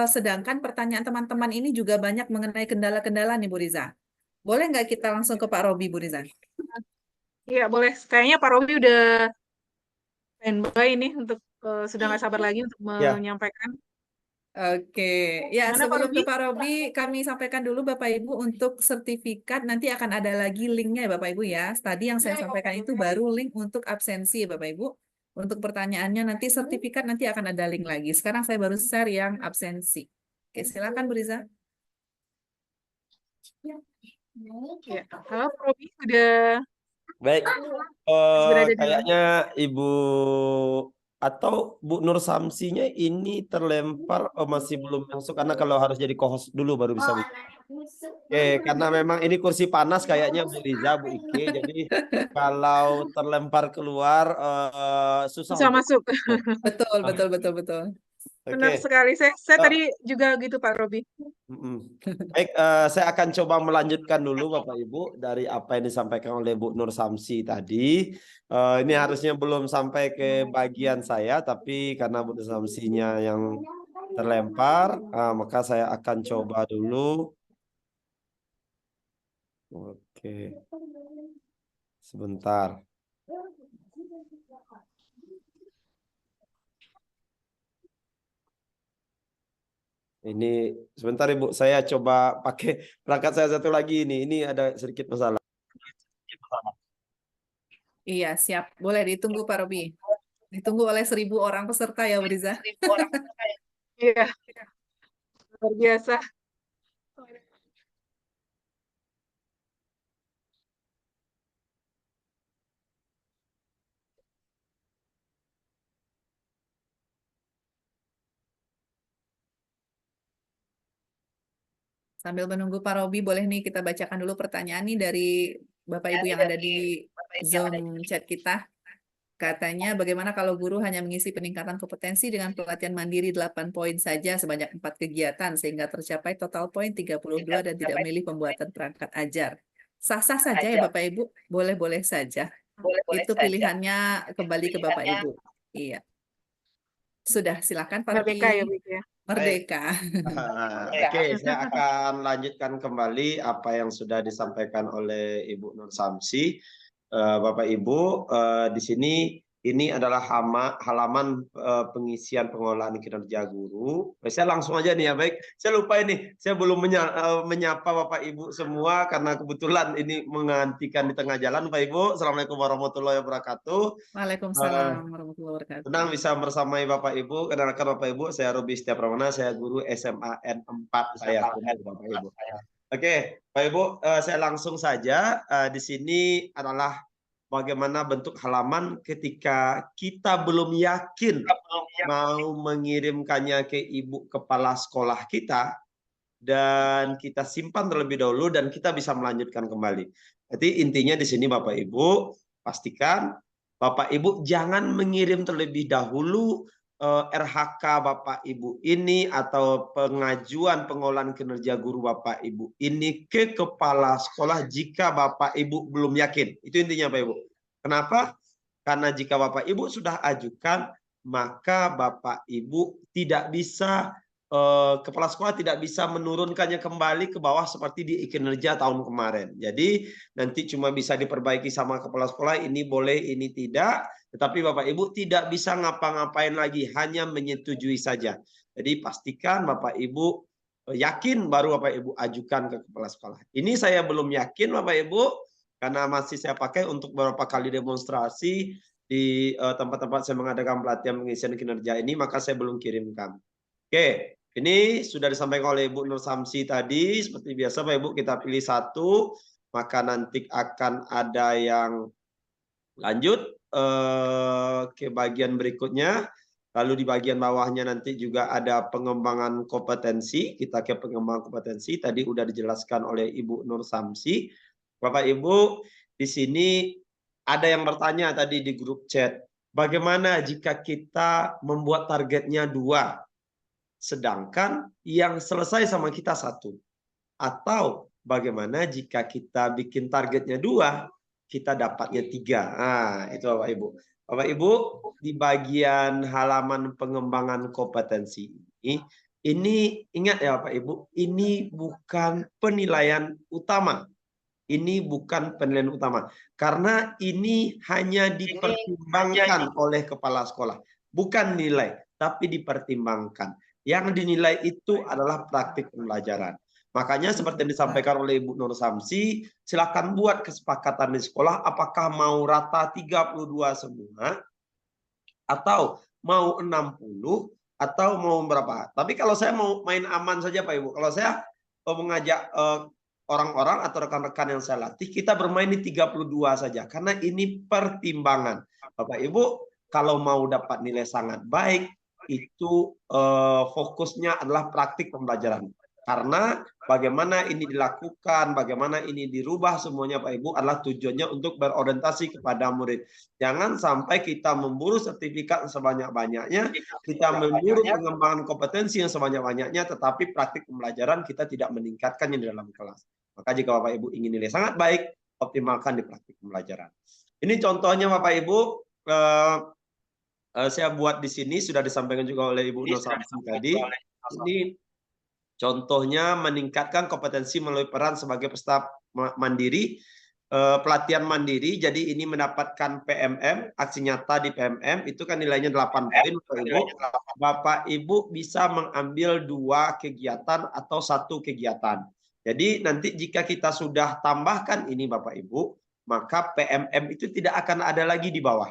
Sedangkan pertanyaan teman-teman ini juga banyak mengenai kendala-kendala nih Bu Riza. Boleh nggak kita langsung ke Pak Robi, Bu Riza? Iya, boleh. Kayaknya Pak Robi udah standby nih untuk sudah nggak sabar lagi untuk Ya, menyampaikan. Oke, ya Gimana Pak sebelum Robi? ke Pak Robi, kami sampaikan dulu Bapak Ibu untuk sertifikat nanti akan ada lagi linknya ya Bapak Ibu ya. Tadi yang saya sampaikan itu baru link untuk absensi ya Bapak Ibu. Untuk pertanyaannya nanti sertifikat nanti akan ada link lagi. Sekarang saya baru share yang absensi. Oke, silakan Bu Riza. Ya. Halo Pak Robi, udah baik. berada di Kayaknya Ibu atau Bu Nur Samsinya ini terlempar masih belum masuk karena kalau harus jadi co-host dulu baru bisa. Oke, karena memang ini kursi panas kayaknya Bu Riza, Bu Ike. Jadi kalau terlempar keluar susah bisa untuk masuk. Betul, betul, betul, betul. Benar Oke. sekali. Saya tadi juga gitu Pak Robi. Baik, saya akan coba melanjutkan dulu Bapak Ibu dari apa yang disampaikan oleh Bu Nur Samsi tadi. Ini harusnya belum sampai ke bagian saya, tapi karena Bu Nur Samsinya yang terlempar, maka saya akan coba dulu. Oke, sebentar. Ini sebentar Ibu, saya coba pakai perangkat saya satu lagi ini. Ini ada sedikit masalah. Iya, siap. Boleh ditunggu Pak Robi. Ditunggu oleh 1.000 orang peserta ya Bu Riza. Iya, luar biasa. Sambil menunggu Pak Robi, boleh nih kita bacakan dulu pertanyaan nih dari Bapak Ibu yang ada di Zoom chat kita. Katanya, bagaimana kalau guru hanya mengisi peningkatan kompetensi dengan pelatihan mandiri 8 poin saja sebanyak 4 kegiatan sehingga tercapai total poin 32 dan tidak memilih pembuatan perangkat ajar. Sah-sah saja ya Bapak Ibu? Boleh-boleh saja. Itu pilihannya kembali ke Bapak Ibu. Iya. Sudah, silakan Pak Robi. Merdeka ya Bu Ike ya. Merdeka. Oke, saya akan lanjutkan kembali apa yang sudah disampaikan oleh Ibu Nur Samsi. Bapak Ibu, di sini ini adalah halaman pengisian pengolahan kinerja guru. Saya langsung aja nih ya, baik. Saya lupa ini, saya belum menyapa Bapak Ibu semua karena kebetulan ini menghentikan di tengah jalan. Bapak Ibu, Assalamualaikum warahmatullahi wabarakatuh. Waalaikumsalam warahmatullahi wabarakatuh. Senang bisa bersamai Bapak Ibu. Kenalkan Bapak Ibu, saya Robi Setiapramana, saya guru SMA N4 saya Bapak Ibu. Oke, Bapak Ibu, saya langsung saja. Di sini adalah bagaimana bentuk halaman ketika kita belum yakin mau mengirimkannya ke Ibu Kepala Sekolah kita, dan kita simpan terlebih dahulu dan kita bisa melanjutkan kembali. Jadi intinya di sini Bapak Ibu, pastikan Bapak Ibu jangan mengirim terlebih dahulu RHK Bapak Ibu ini atau pengajuan pengolahan kinerja guru Bapak Ibu ini ke kepala sekolah jika Bapak Ibu belum yakin. Itu intinya Bapak Ibu. Kenapa? Karena jika Bapak Ibu sudah ajukan, maka Bapak Ibu tidak bisa, kepala sekolah tidak bisa menurunkannya kembali ke bawah seperti di kinerja tahun kemarin. Jadi nanti cuma bisa diperbaiki sama kepala sekolah, ini boleh, ini tidak. Tetapi Bapak Ibu tidak bisa ngapa-ngapain lagi, hanya menyetujui saja. Jadi pastikan Bapak Ibu yakin baru Bapak Ibu ajukan ke kepala sekolah. Ini saya belum yakin Bapak Ibu, karena masih saya pakai untuk beberapa kali demonstrasi di tempat-tempat saya mengadakan pelatihan pengisian kinerja ini, maka saya belum kirimkan. Oke, ini sudah disampaikan oleh Ibu Nur Samsi tadi. Seperti biasa Bapak Ibu kita pilih satu, maka nanti akan ada yang lanjut ke bagian berikutnya. Lalu di bagian bawahnya nanti juga ada pengembangan kompetensi. Kita ke pengembangan kompetensi. Tadi udah dijelaskan oleh Ibu Nur Samsi. Bapak Ibu, di sini ada yang bertanya tadi di grup chat. Bagaimana jika kita membuat targetnya 2, sedangkan yang selesai sama kita 1? Atau bagaimana jika kita bikin targetnya 2, kita dapatnya 3. Nah, itu Bapak Ibu. Bapak Ibu, di bagian halaman pengembangan kompetensi ini ingat ya Bapak Ibu, ini bukan penilaian utama. Ini bukan penilaian utama. Karena ini hanya dipertimbangkan oleh kepala sekolah. Bukan nilai, tapi dipertimbangkan. Yang dinilai itu adalah praktik pembelajaran. Makanya seperti yang disampaikan oleh Ibu Nur Samsi, silakan buat kesepakatan di sekolah apakah mau rata 32 semua atau mau 60 atau mau berapa. Tapi kalau saya mau main aman saja Pak Ibu. Kalau saya mengajak orang-orang atau rekan-rekan yang saya latih, kita bermain di 32 saja karena ini pertimbangan. Bapak Ibu, kalau mau dapat nilai sangat baik itu fokusnya adalah praktik pembelajaran. Karena bagaimana ini dilakukan, bagaimana ini dirubah semuanya Pak Ibu adalah tujuannya untuk berorientasi kepada murid. Jangan sampai kita memburu sertifikat sebanyak-banyaknya, kita memburu pengembangan kompetensi yang sebanyak-banyaknya, tetapi praktik pembelajaran kita tidak meningkatkannya di dalam kelas. Maka jika Bapak Ibu ingin nilai sangat baik, optimalkan di praktik pembelajaran. Ini contohnya Bapak Ibu, saya buat di sini, sudah disampaikan juga oleh Ibu Nur Samsi tadi. Ini contohnya meningkatkan kompetensi melalui peran sebagai peserta mandiri, pelatihan mandiri. Jadi ini mendapatkan PMM, aksi nyata di PMM, itu kan nilainya 8 poin Bapak Ibu. Bapak Ibu bisa mengambil 2 kegiatan atau 1 kegiatan. Jadi nanti jika kita sudah tambahkan ini Bapak Ibu, maka PMM itu tidak akan ada lagi di bawah.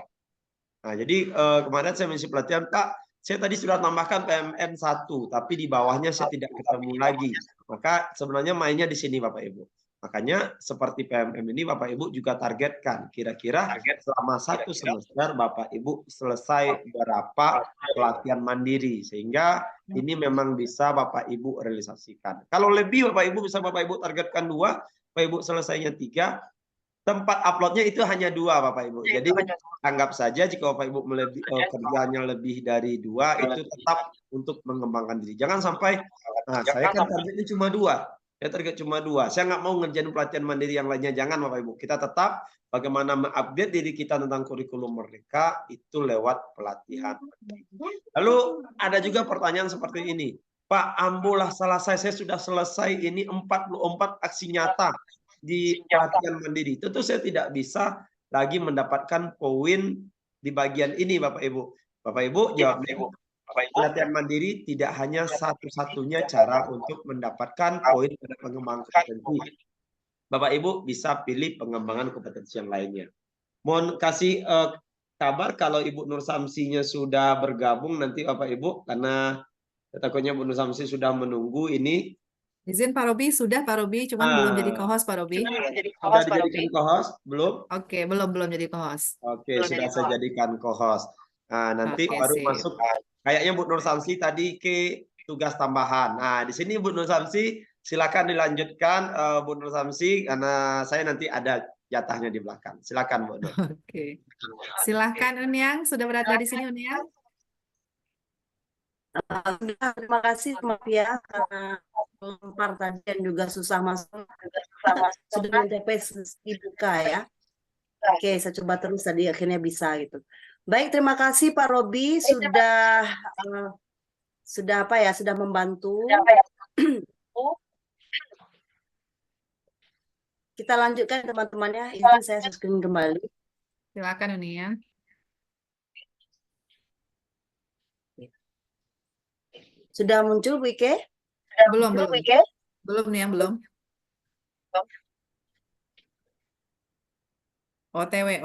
Nah, jadi kemarin saya mengisi pelatihan, Pak, saya tadi sudah tambahkan PMM 1, tapi di bawahnya saya tidak ketemu lagi. Maka sebenarnya mainnya di sini Bapak Ibu. Makanya seperti PMM ini Bapak Ibu juga targetkan. Kira-kira selama 1 semester Bapak Ibu selesai berapa pelatihan mandiri. Sehingga ini memang bisa Bapak Ibu realisasikan. Kalau lebih Bapak Ibu bisa Bapak Ibu targetkan 2, Bapak Ibu selesainya 3. Tempat uploadnya itu hanya 2 Bapak Ibu. Jadi anggap saja jika Bapak Ibu kerjanya lebih dari 2 itu tetap untuk mengembangkan diri. Jangan sampai, nah saya kan targetnya cuma 2. Saya target cuma 2. Saya nggak mau ngerjain pelatihan mandiri yang lainnya. Jangan Bapak Ibu. Kita tetap bagaimana mengupdate diri kita tentang kurikulum Merdeka itu lewat pelatihan. Lalu ada juga pertanyaan seperti ini. Pak, ambulah selesai, saya sudah selesai ini 44 aksi nyata di pelatihan mandiri. Tentu saya tidak bisa lagi mendapatkan poin di bagian ini Bapak Ibu. Bapak Ibu jawabnya, pelatihan mandiri tidak hanya satu-satunya cara untuk mendapatkan poin pada pengembangan kompetensi. Bapak Ibu bisa pilih pengembangan kompetensi yang lainnya. Mohon kasih kabar kalau Ibu Nur Samsinya sudah bergabung nanti Bapak Ibu, karena takutnya Bu Nur Samsi sudah menunggu ini. Izin Pak Robi, sudah Pak Robi, cuman belum jadi co-host Pak Robi. Sudah dijadikan co-host? Belum? Oke, belum jadi co-host. Oke, sudah saya jadikan co-host. Nah, nanti baru masuk. Kayaknya Bu Nur Samsi tadi ke tugas tambahan. Nah, di sini Bu Nur Samsi, silakan dilanjutkan Bu Nur Samsi, karena saya nanti ada jatahnya di belakang. Silakan Bu Nur. Oke. Silakan Unyang, sudah berada di sini Unyang. Terima kasih maaf ya karena melempar tadi dan juga susah masuk sudah mencapai sesi buka ya. Oke, saya coba terus tadi akhirnya bisa gitu. Baik, terima kasih Pak Robi sudah apa ya, sudah membantu. Kita lanjutkan teman-teman ya. Izin saya screen kembali. Silakan Uni ya. Sudah muncul Bu Ike? Belum nih yang belum. OTW.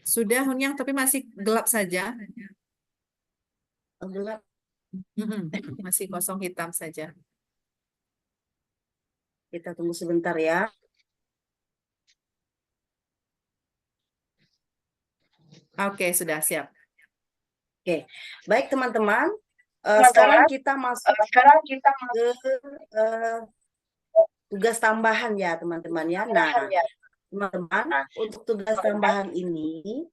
Sudah Hunyang tapi masih gelap saja. Oh, gelap. Masih kosong hitam saja. Kita tunggu sebentar ya. Oke, sudah siap. Oke, baik teman-teman. Sekarang kita masuk ke tugas tambahan ya teman-teman ya. Nah, teman-teman, untuk tugas tambahan ini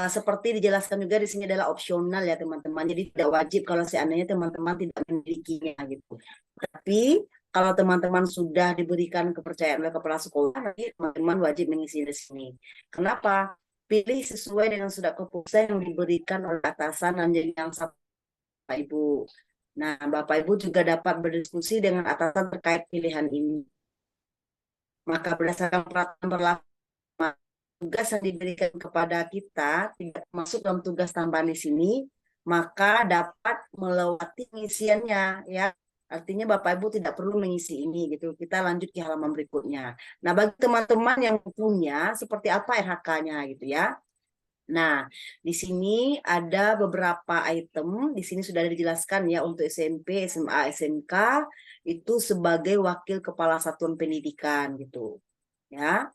seperti dijelaskan juga di sini adalah opsional ya teman-teman. Jadi tidak wajib kalau seandainya teman-teman tidak memilikinya gitu. Tapi kalau teman-teman sudah diberikan kepercayaan oleh kepala sekolah, nanti teman-teman wajib mengisi di sini. Kenapa? Pilih sesuai dengan surat keputusan yang diberikan oleh atasan dan jadi yang satu Bapak Ibu. Nah, Bapak Ibu juga dapat berdiskusi dengan atasan terkait pilihan ini. Maka berdasarkan peraturan berlaku, tugas yang diberikan kepada kita tidak masuk dalam tugas tambahan di sini, maka dapat melewati pengisiannya ya. Artinya Bapak Ibu tidak perlu mengisi ini gitu. Kita lanjut ke halaman berikutnya. Nah, bagi teman-teman yang punya seperti apa RH-nya gitu ya. Nah, di sini ada beberapa item. Di sini sudah dijelaskan ya untuk SMP, SMA, SMK itu sebagai wakil kepala satuan pendidikan gitu. Ya.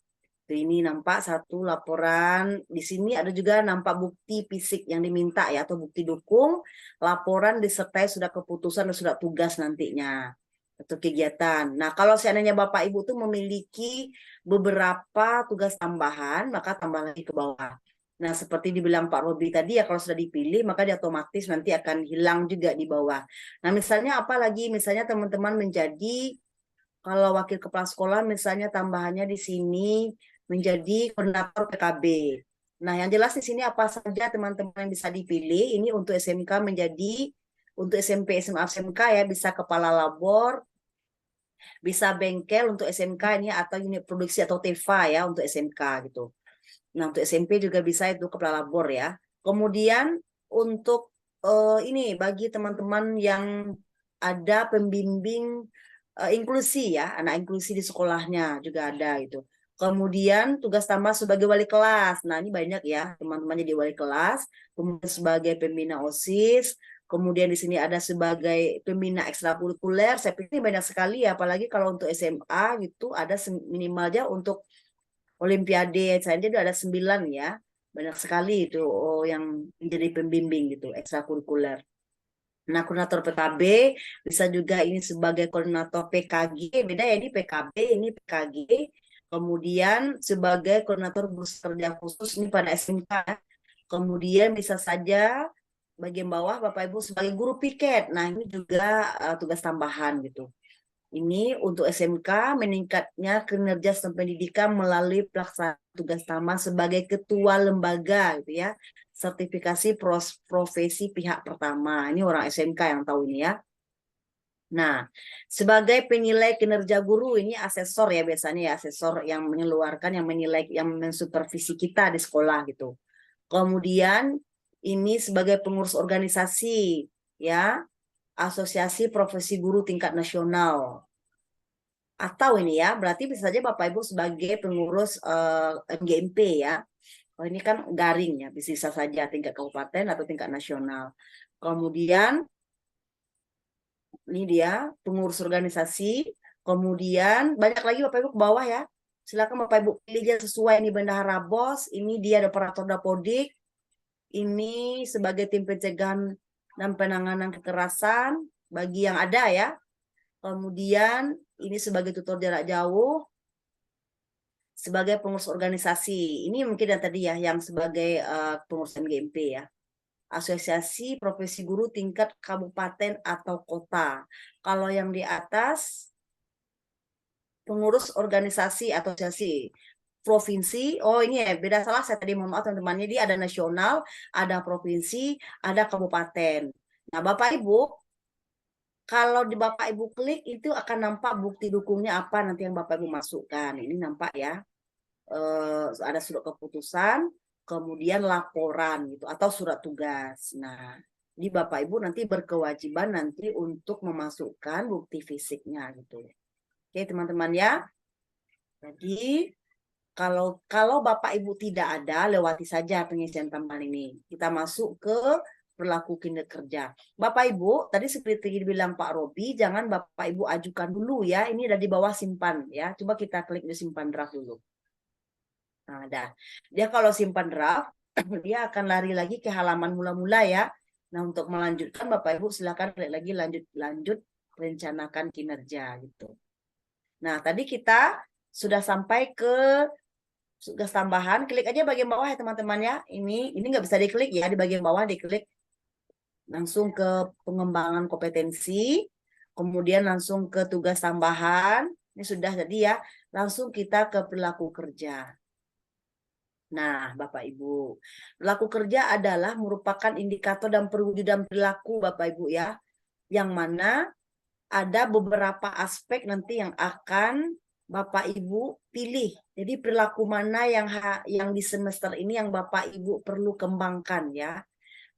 Ini nampak satu laporan. Di sini ada juga nampak bukti fisik yang diminta ya atau bukti dukung. Laporan disertai sudah keputusan dan sudah tugas nantinya atau kegiatan. Nah, kalau seandainya Bapak Ibu tuh memiliki beberapa tugas tambahan, maka tambah lagi ke bawah. Nah, seperti dibilang Pak Robi tadi ya, kalau sudah dipilih maka dia otomatis nanti akan hilang juga di bawah. Nah, misalnya apa lagi? Misalnya teman-teman menjadi kalau wakil kepala sekolah misalnya tambahannya di sini menjadi koordinator PKB. Nah, yang jelas di sini apa saja teman-teman yang bisa dipilih. Ini untuk SMK menjadi untuk SMP, SMA, SMK ya bisa kepala labor, bisa bengkel untuk SMK ini atau unit produksi atau TEVA ya untuk SMK gitu. Nah, untuk SMP juga bisa itu kepala labor ya. Kemudian untuk ini bagi teman-teman yang ada pembimbing inklusi ya, anak inklusi di sekolahnya juga ada gitu. Kemudian tugas tambah sebagai wali kelas. Nah, ini banyak ya teman-teman jadi wali kelas, kemudian sebagai pembina OSIS, kemudian di sini ada sebagai pembina ekstrakurikuler. Saya pikir banyak sekali ya, apalagi kalau untuk SMA gitu ada minimal aja untuk Olimpiade saja itu ada 9 ya. Banyak sekali itu yang menjadi pembimbing gitu, ekstrakurikuler. Nah, koordinator PKB bisa juga ini sebagai koordinator PKG, beda ya ini PKB, ini PKG. Kemudian sebagai koordinator bus kerja khusus ini pada SMK. Kemudian bisa saja bagian bawah Bapak Ibu sebagai guru piket. Nah, ini juga tugas tambahan gitu. Ini untuk SMK meningkatnya kinerja sistem pendidikan melalui pelaksanaan tugas tambah sebagai ketua lembaga gitu ya. Sertifikasi profesi pihak pertama. Ini orang SMK yang tahu ini ya. Nah, sebagai penilai kinerja guru ini asesor ya biasanya ya, asesor yang mengeluarkan, yang menilai, yang mensupervisi kita di sekolah gitu. Kemudian ini sebagai pengurus organisasi ya, Asosiasi Profesi Guru Tingkat Nasional. Atau ini ya, berarti bisa saja Bapak Ibu sebagai pengurus MGMP ya. Oh, ini kan garing ya, bisa saja tingkat kabupaten atau tingkat nasional. Kemudian ini dia pengurus organisasi. Kemudian banyak lagi Bapak Ibu ke bawah ya. Silakan Bapak Ibu pilih aja sesuai ini bendahara BOS, ini dia ada operator Dapodik. Ini sebagai tim pencegahan dan penanganan kekerasan bagi yang ada ya. Kemudian ini sebagai tutor jarak jauh, sebagai pengurus organisasi. Ini mungkin yang tadi ya, yang sebagai pengurus MGMP ya. Asosiasi Profesi Guru tingkat kabupaten atau kota. Kalau yang di atas pengurus organisasi asosiasi provinsi. Oh ini ya, beda salah saya tadi, mohon maaf teman-teman. Jadi ada nasional, ada provinsi, ada kabupaten. Nah, Bapak Ibu, kalau di Bapak Ibu klik itu akan nampak bukti dukungnya apa nanti yang Bapak Ibu masukkan. Ini nampak ya. Ada surat keputusan, kemudian laporan gitu atau surat tugas. Nah, di Bapak Ibu nanti berkewajiban nanti untuk memasukkan bukti fisiknya gitu. Oke, teman-teman ya. Jadi kalau Bapak Ibu tidak ada, lewati saja pengisian tambahan ini. Kita masuk ke perilaku kinerja. Bapak Ibu, tadi seperti dibilang Pak Robi, jangan Bapak Ibu ajukan dulu ya. Ini ada di bawah simpan ya. Coba kita klik di simpan draft dulu. Nah, dah. Dia kalau simpan draft, dia akan lari lagi ke halaman mula-mula ya. Nah, untuk melanjutkan Bapak Ibu silakan klik lagi lanjut rencanakan kinerja gitu. Nah, tadi kita sudah sampai ke tugas tambahan. Klik aja bagian bawah ya teman-teman ya. Ini nggak bisa diklik ya, di bagian bawah diklik langsung ke pengembangan kompetensi, kemudian langsung ke tugas tambahan. Ini sudah jadi ya, langsung kita ke perilaku kerja. Nah, Bapak Ibu, perilaku kerja adalah merupakan indikator dan perwujudan perilaku Bapak Ibu ya, yang mana ada beberapa aspek nanti yang akan Bapak Ibu pilih. Jadi perilaku mana yang di semester ini yang Bapak Ibu perlu kembangkan ya.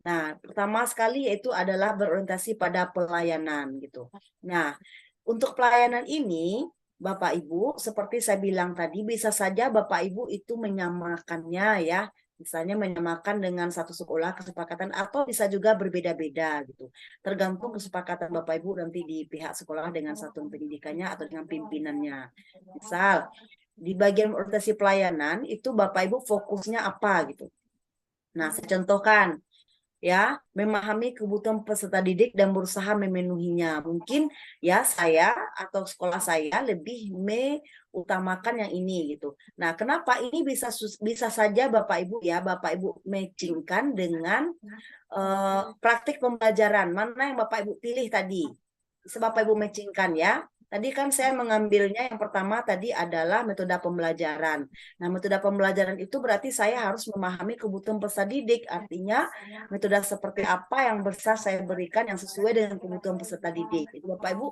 Nah, pertama sekali yaitu adalah berorientasi pada pelayanan gitu. Nah, untuk pelayanan ini Bapak Ibu, seperti saya bilang tadi, bisa saja Bapak Ibu itu menyamakannya ya. Misalnya menyamakan dengan satu sekolah kesepakatan atau bisa juga berbeda-beda gitu. Tergantung kesepakatan Bapak Ibu nanti di pihak sekolah dengan satuan pendidikannya atau dengan pimpinannya. Misal, di bagian orientasi pelayanan itu Bapak Ibu fokusnya apa gitu. Nah, saya contohkan ya, memahami kebutuhan peserta didik dan berusaha memenuhinya. Mungkin ya saya atau sekolah saya lebih mengutamakan yang ini gitu. Nah, kenapa ini bisa saja Bapak Ibu ya, Bapak Ibu matchingkan dengan praktik pembelajaran. Mana yang Bapak Ibu pilih tadi? Bisa Bapak Ibu matchingkan ya. Tadi kan saya mengambilnya yang pertama tadi adalah metode pembelajaran. Nah, metode pembelajaran itu berarti saya harus memahami kebutuhan peserta didik. Artinya metode seperti apa yang bisa saya berikan yang sesuai dengan kebutuhan peserta didik. Itu Bapak Ibu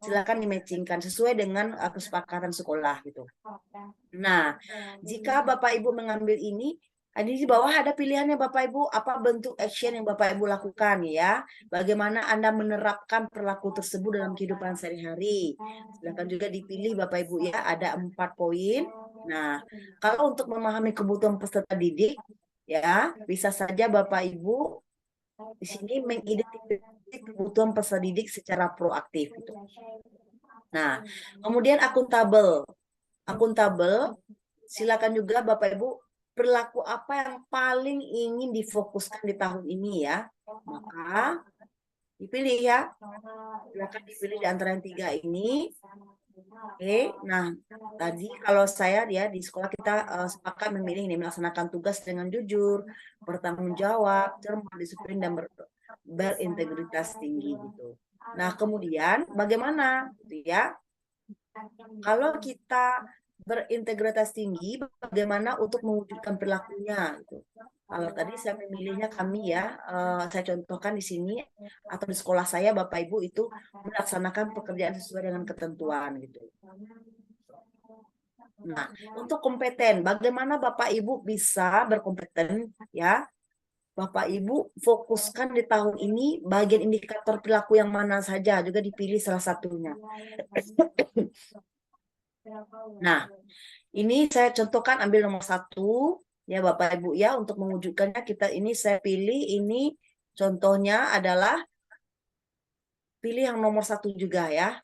silakan dimatchingkan sesuai dengan kesepakatan sekolah gitu. Nah, jika Bapak Ibu mengambil ini, di bawah ada pilihannya Bapak Ibu, apa bentuk action yang Bapak Ibu lakukan ya. Bagaimana Anda menerapkan perilaku tersebut dalam kehidupan sehari-hari. Silakan juga dipilih Bapak Ibu ya, ada 4 poin. Nah, kalau untuk memahami kebutuhan peserta didik, ya bisa saja Bapak Ibu di sini mengidentifikasi kebutuhan peserta didik secara proaktif. Gitu. Nah, kemudian akuntabel. Akuntabel, silakan juga Bapak Ibu perilaku apa yang paling ingin difokuskan di tahun ini ya. Maka dipilih ya. Silakan dipilih di antara yang 3 ini. Oke, nah tadi kalau saya ya di sekolah kita sepakat memilih ini melaksanakan tugas dengan jujur, bertanggung jawab, cermat, disiplin dan berintegritas tinggi gitu. Nah, kemudian bagaimana gitu ya? Kalau kita berintegritas tinggi, bagaimana untuk mewujudkan perilakunya gitu. Kalau tadi saya memilihnya kami ya, saya contohkan di sini atau di sekolah saya Bapak Ibu itu melaksanakan pekerjaan sesuai dengan ketentuan gitu. Nah, untuk kompeten, bagaimana Bapak Ibu bisa berkompeten ya? Bapak Ibu fokuskan di tahun ini bagian indikator perilaku yang mana saja juga dipilih salah satunya. Nah, ini saya contohkan ambil nomor 1 ya Bapak Ibu ya, untuk mewujudkannya kita ini saya pilih ini contohnya adalah pilih yang nomor 1 juga ya,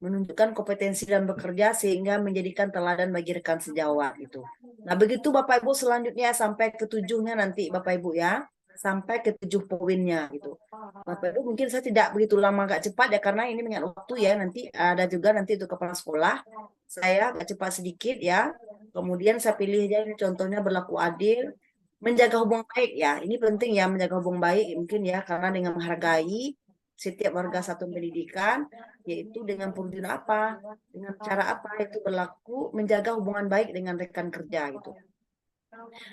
menunjukkan kompetensi dan bekerja sehingga menjadikan teladan bagi rekan sejawat gitu. Nah, begitu Bapak Ibu selanjutnya sampai ke 7-nya nanti Bapak Ibu ya, sampai ke 7 poinnya gitu. Bapak Ibu mungkin saya tidak begitu lama, agak cepat ya karena ini mengingat waktu ya, nanti ada juga nanti untuk kepala sekolah saya agak cepat sedikit ya. Kemudian saya pilih aja ini contohnya berlaku adil, menjaga hubungan baik ya. Ini penting ya, menjaga hubungan baik mungkin ya, karena dengan menghargai setiap warga satuan pendidikan, yaitu dengan perwujudan apa, dengan cara apa itu berlaku menjaga hubungan baik dengan rekan kerja gitu.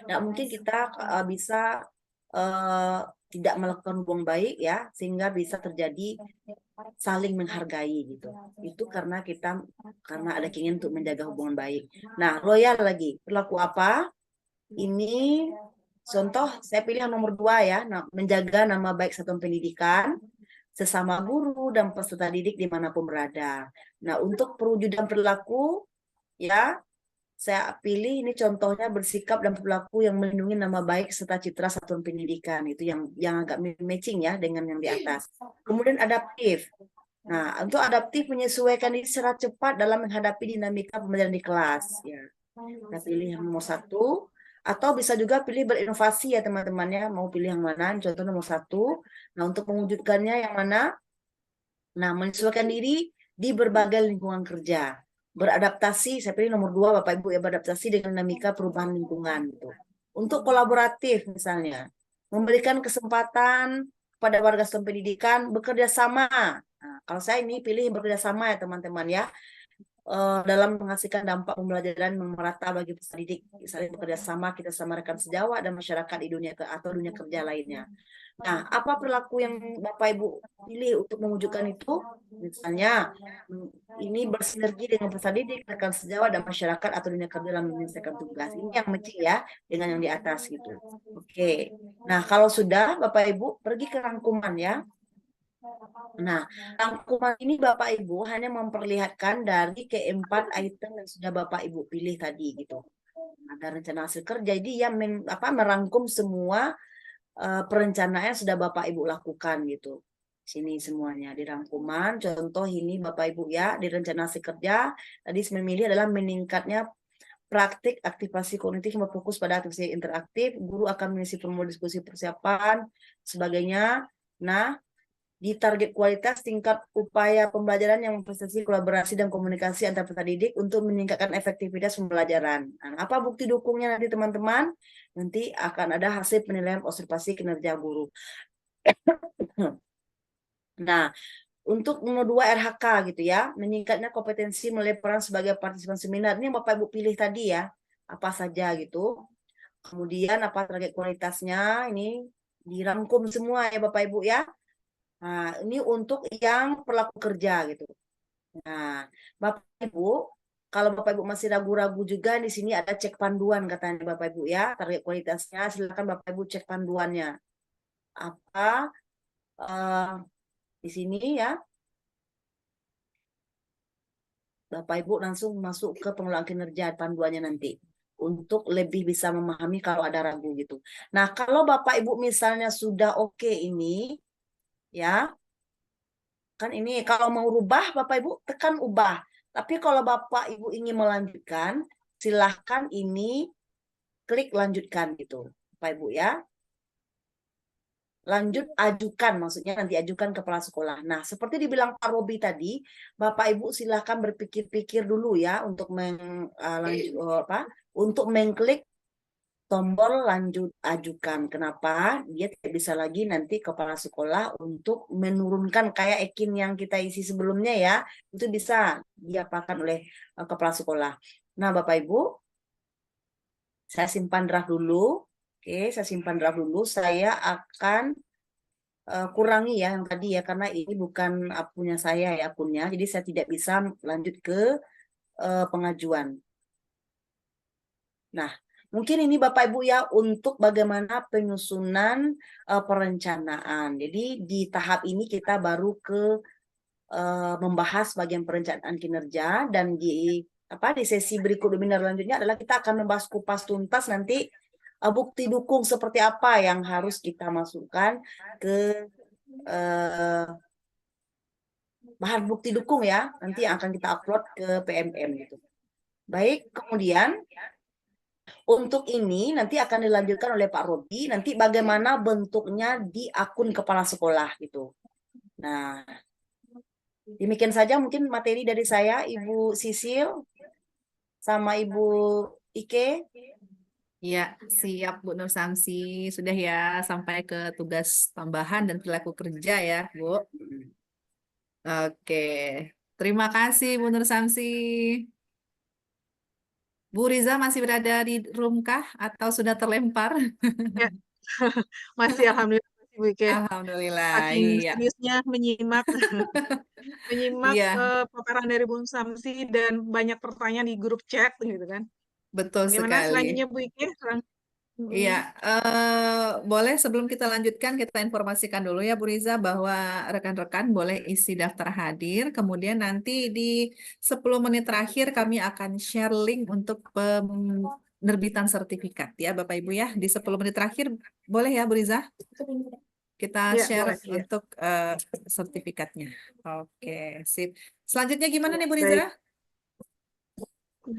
Nah, mungkin kita bisa tidak melakukan hubungan baik ya, sehingga bisa terjadi saling menghargai gitu. Itu karena ada keinginan untuk menjaga hubungan baik. Nah, loyal lagi. Berlaku apa? Ini contoh saya pilih yang nomor 2 ya. Nah, menjaga nama baik satuan pendidikan, sesama guru dan peserta didik dimanapun berada. Nah, untuk perwujudan perilaku ya, saya pilih ini contohnya bersikap dan perilaku yang melindungi nama baik serta citra satuan pendidikan. Itu yang agak matching ya dengan yang di atas. Kemudian adaptif. Nah, untuk adaptif menyesuaikan diri secara cepat dalam menghadapi dinamika pembelajaran di kelas. Ya, kita pilih yang nomor 1. Atau bisa juga pilih berinovasi ya teman-teman ya. Mau pilih yang mana? Contoh nomor 1. Nah, untuk mewujudkannya yang mana? Nah, menyesuaikan diri di berbagai lingkungan kerja. Beradaptasi, saya pilih nomor 2 Bapak Ibu ya, beradaptasi dengan dinamika perubahan lingkungan. Gitu. Untuk kolaboratif misalnya, memberikan kesempatan kepada warga satuan pendidikan bekerja sama. Nah, kalau saya ini pilih bekerja sama ya teman-teman ya, dalam menghasilkan dampak pembelajaran yang merata bagi peserta didik, saling bekerja sama kita sama rekan sejawat dan masyarakat di dunia dunia kerja lainnya. Nah, apa perilaku yang Bapak Ibu pilih untuk mewujudkan itu? Misalnya, ini bersinergi dengan peserta didik, rekan sejawat dan masyarakat atau dunia kerja dalam menyelesaikan tugas. Ini yang matching ya dengan yang di atas gitu. Oke. Nah, kalau sudah Bapak Ibu pergi ke rangkuman ya. Nah, rangkuman ini Bapak Ibu hanya memperlihatkan dari keempat item yang sudah Bapak Ibu pilih tadi gitu. Ada rencana hasil kerja, jadi yang merangkum semua perencanaan yang sudah Bapak Ibu lakukan gitu. Sini semuanya di rangkuman. Contoh ini Bapak Ibu ya, di rencana hasil kerja tadi memilih adalah meningkatnya praktik aktivasi kognitif yang berfokus pada aktivasi interaktif. Guru akan mengisi formulir diskusi persiapan sebagainya. Nah, di target kualitas tingkat upaya pembelajaran yang memfasilitasi kolaborasi dan komunikasi antar peserta didik untuk meningkatkan efektivitas pembelajaran. Nah, apa bukti dukungnya nanti teman-teman? Nanti akan ada hasil penilaian observasi kinerja guru. Nah, untuk nomor 2 RHK gitu ya, meningkatnya kompetensi melalui peran sebagai partisipan seminar. Ini yang Bapak Ibu pilih tadi ya, apa saja gitu. Kemudian apa target kualitasnya, ini dirangkum semua ya Bapak Ibu ya. Nah, ini untuk yang pelaku kerja gitu. Nah, Bapak Ibu, kalau Bapak Ibu masih ragu-ragu juga di sini ada cek panduan katanya Bapak Ibu ya, target kualitasnya silakan Bapak Ibu cek panduannya. Apa di sini ya. Bapak Ibu langsung masuk ke pengelolaan kinerja panduannya nanti untuk lebih bisa memahami kalau ada ragu gitu. Nah, kalau Bapak Ibu misalnya sudah oke ini ya, kan ini kalau mau rubah Bapak Ibu tekan ubah. Tapi kalau Bapak Ibu ingin melanjutkan, silahkan ini klik lanjutkan gitu. Bapak Ibu ya. Lanjut ajukan, maksudnya nanti ajukan kepala sekolah. Nah, seperti dibilang Pak Robi tadi, Bapak Ibu silahkan berpikir-pikir dulu ya untuk untuk mengklik tombol lanjut ajukan. Kenapa? Dia tidak bisa lagi nanti kepala sekolah untuk menurunkan kayak ekin yang kita isi sebelumnya ya. Itu bisa diapakan oleh kepala sekolah. Nah, Bapak Ibu, saya simpan draft dulu. Oke, saya simpan draft dulu. Saya akan kurangi ya yang tadi ya, karena ini bukan punya saya ya akunnya. Jadi saya tidak bisa lanjut ke pengajuan. Nah, mungkin ini Bapak Ibu ya untuk bagaimana penyusunan perencanaan. Jadi di tahap ini kita baru ke membahas bagian perencanaan kinerja, dan di sesi berikut webinar selanjutnya adalah kita akan membahas kupas tuntas nanti bukti dukung seperti apa yang harus kita masukkan ke bahan bukti dukung ya, nanti yang akan kita upload ke PMM gitu. Baik, kemudian untuk ini nanti akan dilanjutkan oleh Pak Robi, nanti bagaimana bentuknya di akun kepala sekolah gitu. Nah, demikian saja mungkin materi dari saya, Ibu Sisil sama Ibu Ike. Ya, siap Bu Nur Samsi. Sudah ya sampai ke tugas tambahan dan perilaku kerja ya, Bu. Oke. Terima kasih Bu Nur Samsi. Bu Riza masih berada di room kah atau sudah terlempar? Ya, masih alhamdulillah masih Bu Ike. Alhamdulillah, Saking iya. seriusnya menyimak Iya, paparan dari Bung Samsi dan banyak pertanyaan di grup chat gitu kan. betul Bagaimana sekali. selanjutnya Bu Ike? Iya, boleh sebelum kita lanjutkan, kita informasikan dulu ya Bu Riza bahwa rekan-rekan boleh isi daftar hadir, kemudian nanti di 10 menit terakhir kami akan share link untuk penerbitan sertifikat ya Bapak Ibu ya. Di 10 menit terakhir boleh ya Bu Riza? Kita Ya, share boleh. Ya. untuk sertifikatnya. Oke, sip. Selanjutnya gimana nih Bu Baik. Riza?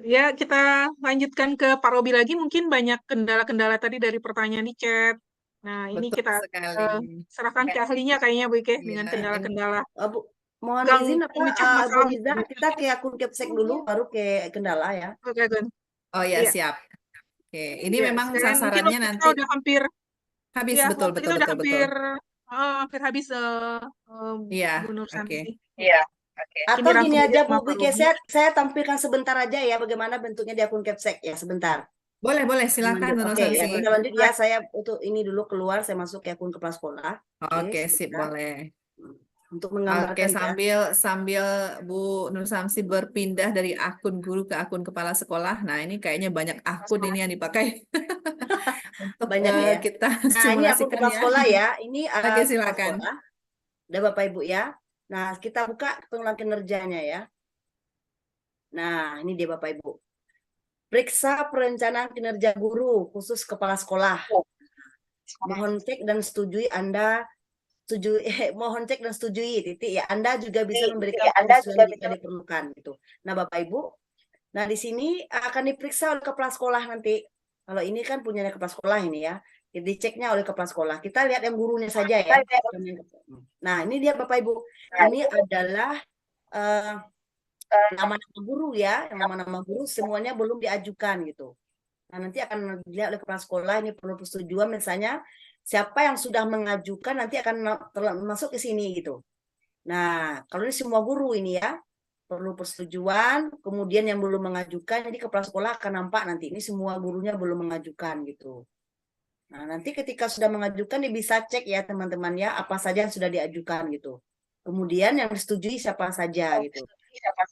Ya, kita lanjutkan ke Pak Robi lagi. Mungkin banyak kendala-kendala tadi dari pertanyaan di chat. Nah, ini Betul kita sekali. serahkan ke ahlinya kayaknya Bu Ike dengan Iya, ini kendala-kendala. Bu, mohon Gang izin pemecah Bu masalah. Riza, kita ke akun Capsek dulu, baru ke kendala ya. Oke, Gun. oh ya Iya, siap. Oke, ini iya. memang Sekalian mungkin sasarannya waktu kita nanti udah hampir, habis, ya, betul, waktu betul, kita udah betul, betul. hampir habis Iya, Bu Nur oke. Samsi. Ini Atau gini rangkum aja sama Bu Pak Ike, Robi. saya tampilkan sebentar aja ya bagaimana bentuknya di akun Capsek ya, sebentar. Boleh, boleh, silakan, Lanjut. Nur Oke, ya Samsi. kita lanjut ya. Saya untuk ini dulu keluar, saya masuk ke akun kepala sekolah. Oke, sip, sebentar. boleh. Untuk Oke, menggambarkan ya. sambil Bu Nur Samsi berpindah dari akun guru ke akun kepala sekolah. Nah, ini kayaknya banyak akun ini yang dipakai untuk Banyak ya. kita Nah, ini akun simulasikan kepala ya. sekolah ya. Ini Oke, kepala silakan. sekolah. Udah Bapak Ibu ya. Nah, kita buka pengulangan kinerjanya ya. Nah, ini dia Bapak Ibu. Periksa perencanaan kinerja guru khusus kepala sekolah. Mohon cek dan setujui Anda mohon cek dan setujui titik ya. Anda juga bisa memberikan penyesuaian jika diperlukan gitu. Nah, Bapak Ibu, nah di sini akan diperiksa oleh kepala sekolah nanti. Kalau ini kan punyanya kepala sekolah ini ya. Diceknya oleh kepala sekolah. Kita lihat yang gurunya saja ya. Nah, ini dia Bapak Ibu. Ini adalah nama-nama guru ya. Yang nama-nama guru semuanya belum diajukan gitu. Nah, nanti akan dilihat oleh kepala sekolah, ini perlu persetujuan misalnya siapa yang sudah mengajukan nanti akan masuk ke sini gitu. Nah, kalau ini semua guru ini ya, perlu persetujuan, kemudian yang belum mengajukan, jadi kepala sekolah akan nampak nanti ini semua gurunya belum mengajukan gitu. Nah, nanti ketika sudah mengajukan dia bisa cek ya teman-teman ya, apa saja yang sudah diajukan gitu. Kemudian yang disetujui siapa saja gitu.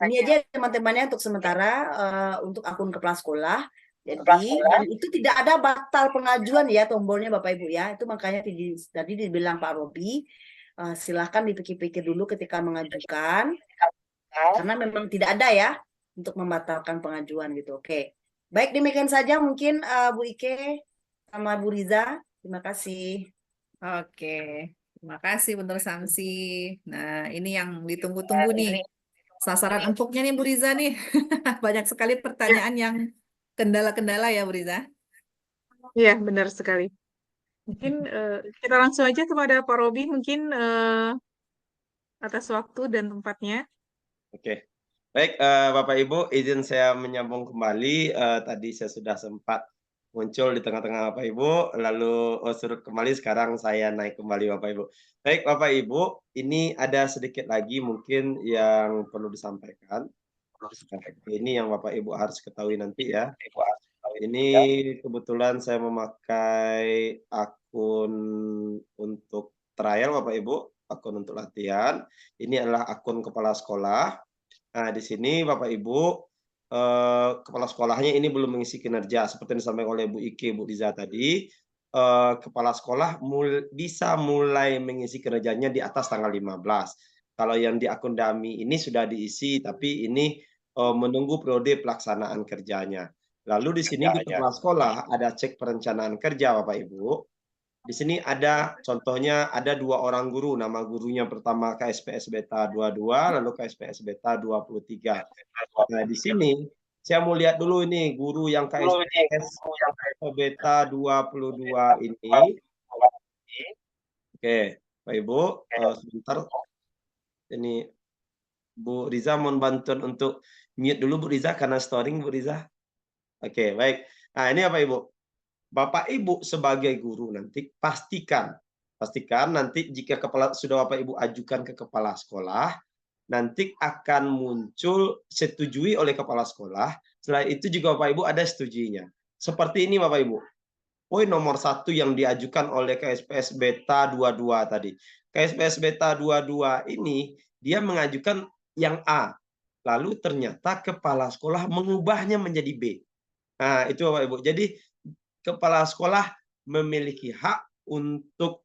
Ini aja teman-temannya untuk sementara untuk akun kepala sekolah. Jadi dan itu tidak ada batal pengajuan ya tombolnya Bapak Ibu ya. Itu makanya tadi dibilang Pak Robi silahkan dipikir-pikir dulu ketika mengajukan karena memang tidak ada ya untuk membatalkan pengajuan gitu. Oke. Baik demikian saja mungkin Bu Ike sama Bu Riza. Terima kasih. Oke, terima kasih Bu Nur Samsi. Nah, ini yang ditunggu-tunggu nih. Sasaran empuknya nih Bu Riza nih. Banyak sekali Ya, pertanyaan yang kendala-kendala ya Bu Riza. ya, benar sekali. Mungkin kita langsung aja kepada Pak Robi mungkin atas waktu dan tempatnya. Oke. Baik, Bapak Ibu, izin saya menyambung kembali. Tadi saya sudah sempat muncul di tengah-tengah Bapak Ibu, lalu surut kembali, sekarang saya naik kembali Bapak Ibu. Baik, Bapak Ibu, ini ada sedikit lagi mungkin yang perlu disampaikan. Ini yang Bapak Ibu harus ketahui nanti ya. Ini kebetulan saya memakai akun untuk trial Bapak Ibu, akun untuk latihan. Ini adalah akun kepala sekolah. Nah, di sini Bapak Ibu, kepala sekolahnya ini belum mengisi kinerja seperti yang disampaikan oleh Bu Ike, Bu Riza tadi. Kepala sekolah bisa mulai mengisi kinerjanya di atas tanggal 15. Kalau yang di akun dummy ini sudah diisi, tapi ini menunggu periode pelaksanaan kerjanya. Lalu di sini di kepala sekolah ada cek perencanaan kerja Bapak Ibu. Di sini ada contohnya ada 2 orang guru, nama gurunya pertama KSPS Beta 22, lalu KSPS Beta 23. Nah, di sini saya mau lihat dulu ini guru yang KSPS Beta 22 ini. Oke, Pak Ibu, sebentar. Ini Bu Riza mohon bantuan untuk mute dulu Bu Riza karena storing Bu Riza. Oke, baik. Nah, ini Bapak Ibu. Bapak Ibu sebagai guru nanti pastikan nanti jika sudah Bapak Ibu ajukan ke kepala sekolah, nanti akan muncul setujui oleh kepala sekolah. Setelah itu juga Bapak Ibu ada setujuinya. Seperti ini Bapak Ibu. Poin nomor 1 yang diajukan oleh KSPS Beta 22 tadi. KSPS Beta 22 ini dia mengajukan yang A. Lalu ternyata kepala sekolah mengubahnya menjadi B. Nah, itu Bapak Ibu. Jadi kepala sekolah memiliki hak untuk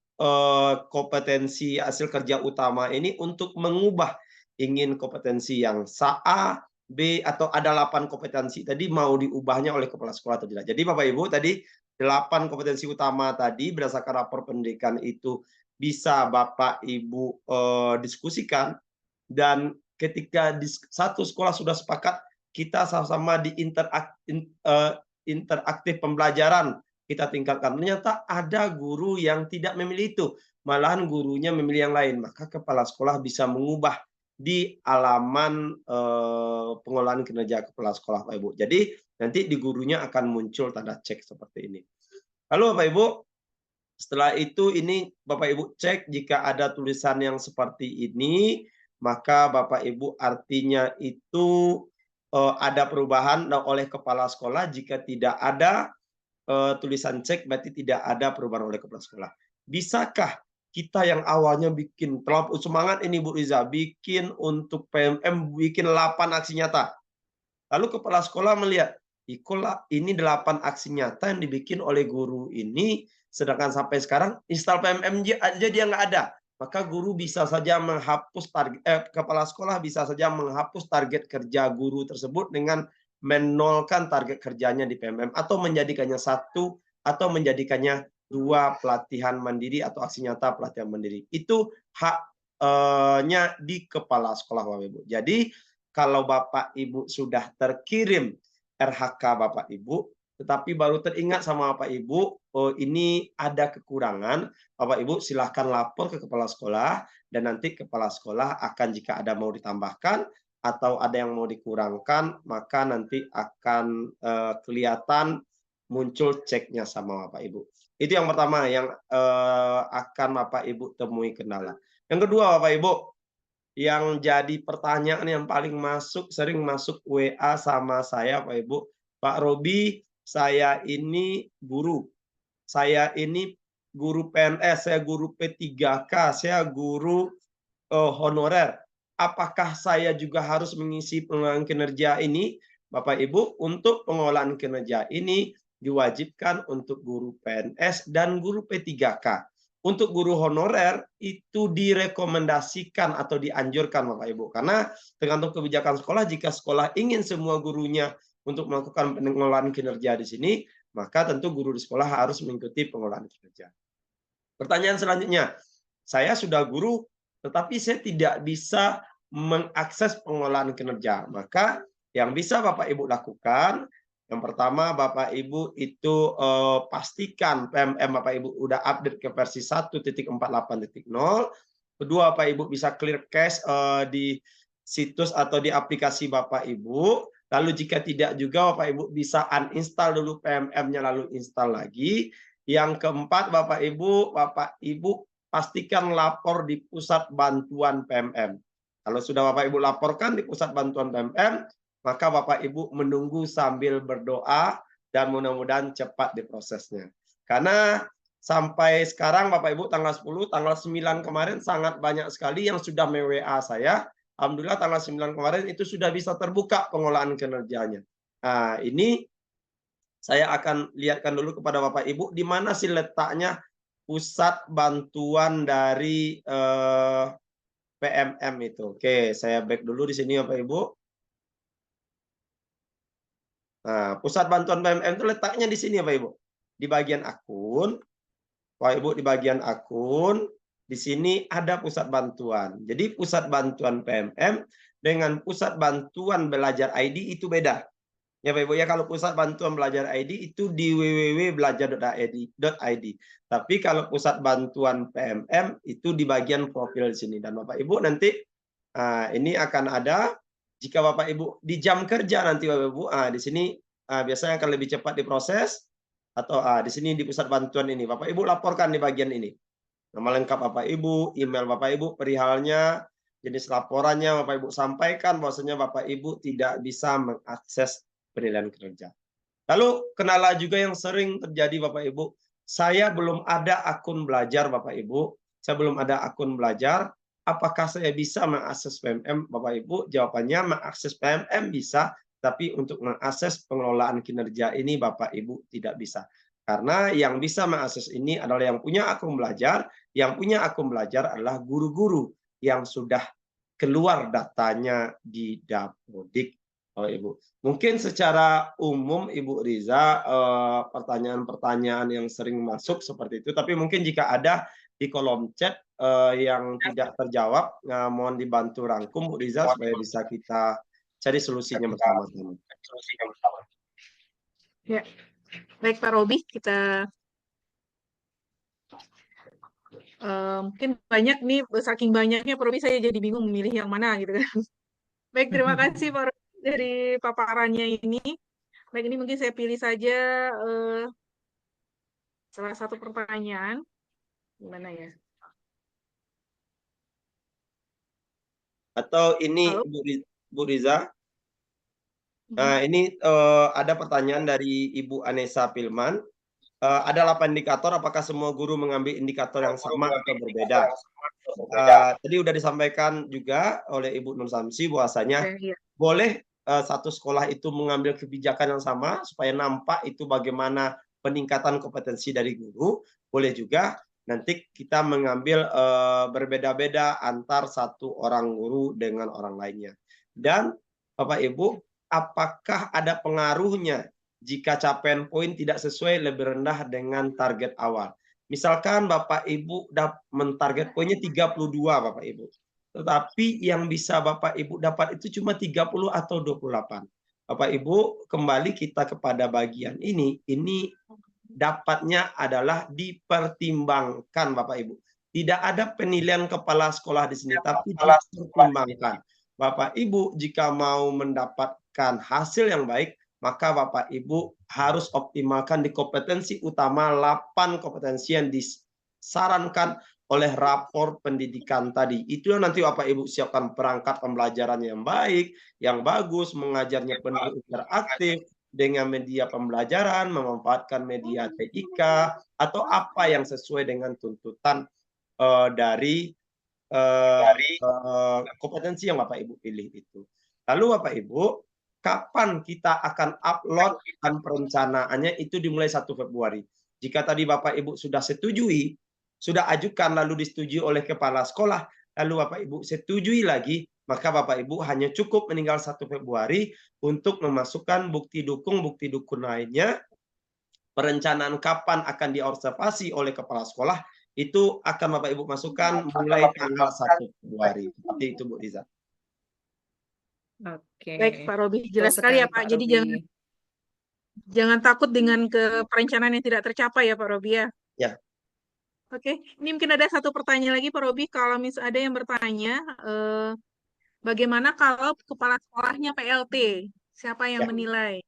kompetensi hasil kerja utama ini untuk mengubah, ingin kompetensi yang A, B, atau ada 8 kompetensi tadi mau diubahnya oleh kepala sekolah atau tidak. Jadi Bapak Ibu tadi 8 kompetensi utama tadi berdasarkan rapor pendidikan itu bisa Bapak Ibu diskusikan, dan ketika satu sekolah sudah sepakat, kita sama-sama di interaktif pembelajaran kita tingkatkan. Ternyata ada guru yang tidak memilih itu, malahan gurunya memilih yang lain. Maka kepala sekolah bisa mengubah di halaman pengolahan kinerja kepala sekolah, Pak Ibu. Jadi nanti di gurunya akan muncul tanda cek seperti ini. Lalu Bapak Ibu, setelah itu ini Bapak Ibu cek jika ada tulisan yang seperti ini, maka Bapak Ibu artinya itu ada perubahan oleh kepala sekolah. Jika tidak ada tulisan cek, berarti tidak ada perubahan oleh kepala sekolah. Bisakah kita yang awalnya bikin terlalu semangat ini Bu Riza, bikin untuk PMM, bikin 8 aksi nyata. Lalu kepala sekolah melihat, ini 8 aksi nyata yang dibikin oleh guru ini, sedangkan sampai sekarang install PMM aja dia nggak ada. Maka guru bisa saja menghapus kepala sekolah bisa saja menghapus target kerja guru tersebut dengan menolkan target kerjanya di PMM, atau menjadikannya 1 atau menjadikannya 2 pelatihan mandiri atau aksi nyata pelatihan mandiri. Itu haknya di kepala sekolah Bapak Ibu. Jadi kalau Bapak Ibu sudah terkirim RHK Bapak Ibu, tetapi baru teringat sama Bapak Ibu, oh ini ada kekurangan, Bapak Ibu silahkan lapor ke kepala sekolah, dan nanti kepala sekolah akan, jika ada mau ditambahkan atau ada yang mau dikurangkan, maka nanti akan kelihatan muncul ceknya sama Bapak Ibu. Itu yang pertama yang akan Bapak Ibu temui kendala. Yang kedua Bapak Ibu, yang jadi pertanyaan yang paling sering masuk WA sama saya Pak Ibu, Pak Robi, saya ini guru. Saya ini guru PNS, saya guru P3K, saya guru honorer. Apakah saya juga harus mengisi pengolahan kinerja ini? Bapak Ibu, untuk pengolahan kinerja ini diwajibkan untuk guru PNS dan guru P3K. Untuk guru honorer itu direkomendasikan atau dianjurkan Bapak Ibu. Karena tergantung kebijakan sekolah, jika sekolah ingin semua gurunya untuk melakukan pengolahan kinerja di sini, maka tentu guru di sekolah harus mengikuti pengolahan kinerja. Pertanyaan selanjutnya, saya sudah guru, tetapi saya tidak bisa mengakses pengolahan kinerja. Maka yang bisa Bapak Ibu lakukan, yang pertama Bapak Ibu itu pastikan PMM Bapak Ibu udah update ke versi 1.48.0. Kedua, Bapak Ibu bisa clear cache di situs atau di aplikasi Bapak Ibu. Lalu jika tidak juga Bapak Ibu bisa uninstall dulu PMM-nya lalu install lagi. Yang keempat Bapak Ibu pastikan lapor di pusat bantuan PMM. Kalau sudah Bapak Ibu laporkan di pusat bantuan PMM, maka Bapak Ibu menunggu sambil berdoa dan mudah-mudahan cepat diprosesnya. Karena sampai sekarang Bapak Ibu tanggal 10, tanggal 9 kemarin sangat banyak sekali yang sudah me-WA saya. Alhamdulillah tanggal 9 kemarin itu sudah bisa terbuka pengolahan kinerjanya. Nah, ini saya akan lihatkan dulu kepada Bapak Ibu di mana sih letaknya pusat bantuan dari PMM itu. Oke, saya back dulu di sini Bapak Ibu. Nah, pusat bantuan PMM itu letaknya di sini Bapak Ibu. Di bagian akun, Bapak Ibu di bagian akun, di sini ada pusat bantuan. Jadi pusat bantuan PMM dengan pusat bantuan belajar ID itu beda. Ya Bapak Ibu ya, kalau pusat bantuan belajar ID itu di www.belajar.id. Tapi kalau pusat bantuan PMM itu di bagian profil di sini. Dan Bapak Ibu nanti ini akan ada, jika Bapak Ibu di jam kerja nanti Bapak Ibu, di sini biasanya akan lebih cepat diproses, atau di sini di pusat bantuan ini, Bapak Ibu laporkan di bagian ini. Nama lengkap Bapak Ibu, email Bapak Ibu, perihalnya, jenis laporannya Bapak Ibu sampaikan bahwasanya Bapak Ibu tidak bisa mengakses penilaian kinerja. Lalu kendala juga yang sering terjadi Bapak Ibu, saya belum ada akun belajar Bapak Ibu, saya belum ada akun belajar, apakah saya bisa mengakses PMM Bapak Ibu? Jawabannya mengakses PMM bisa, tapi untuk mengakses pengelolaan kinerja ini Bapak Ibu tidak bisa. Karena yang bisa mengakses ini adalah yang punya akun belajar, yang punya akun belajar adalah guru-guru yang sudah keluar datanya di Dapodik, Bapak Ibu. Mungkin secara umum Ibu Riza pertanyaan-pertanyaan yang sering masuk seperti itu, tapi mungkin jika ada di kolom chat yang tidak terjawab, mohon dibantu rangkum Bu Riza supaya bisa kita cari solusinya bersama-sama. Ya, baik Pak Robi, kita mungkin banyak nih, saking banyaknya Pak Robi saya jadi bingung memilih yang mana gitu kan. Baik, terima kasih Pak Robi dari paparannya ini. Baik, ini mungkin saya pilih saja salah satu pertanyaan. Gimana ya? Atau ini Halo? Bu Riza, ini ada pertanyaan dari Ibu Anessa Pilman. Ada 8 indikator, apakah semua guru mengambil indikator yang sama atau berbeda? Tadi sudah disampaikan juga oleh Ibu Nur Samsi bahwasanya Iya. boleh satu sekolah itu mengambil kebijakan yang sama supaya nampak itu bagaimana peningkatan kompetensi dari guru. Boleh juga nanti kita mengambil berbeda-beda antar satu orang guru dengan orang lainnya. Dan Bapak Ibu, apakah ada pengaruhnya jika capaian poin tidak sesuai lebih rendah dengan target awal? Misalkan Bapak Ibu mentarget poinnya 32 Bapak Ibu. Tetapi yang bisa Bapak Ibu dapat itu cuma 30 atau 28. Bapak Ibu, kembali kita kepada bagian ini dapatnya adalah dipertimbangkan Bapak Ibu. Tidak ada penilaian kepala sekolah di sini, tapi dipertimbangkan. Bapak Ibu jika mau mendapatkan hasil yang baik, maka Bapak Ibu harus optimalkan di kompetensi utama 8 kompetensi yang disarankan oleh rapor pendidikan tadi. Itu yang nanti Bapak Ibu siapkan perangkat pembelajaran yang baik, yang bagus, mengajarnya penuh interaktif dengan media pembelajaran, memanfaatkan media TIK, atau apa yang sesuai dengan tuntutan dari kompetensi yang Bapak Ibu pilih itu. Lalu Bapak Ibu, kapan kita akan upload dan perencanaannya itu dimulai 1 Februari. Jika tadi Bapak Ibu sudah setujui, sudah ajukan lalu disetujui oleh kepala sekolah, lalu Bapak Ibu setujui lagi, maka Bapak Ibu hanya cukup meninggal 1 Februari untuk memasukkan bukti dukung lainnya. Perencanaan kapan akan diobservasi oleh kepala sekolah itu akan Bapak Ibu masukkan mulai tanggal 1 Februari. Seperti itu Bu Riza. Oke. Baik Pak Robi, Betul jelas sekali ya Pak. Pak Jadi Robi. jangan takut dengan perencanaan yang tidak tercapai ya Pak Robi ya. Ya. Oke, ini mungkin ada satu pertanyaan lagi Pak Robi. Kalau misalnya ada yang bertanya, bagaimana kalau kepala sekolahnya PLT? Siapa yang menilai?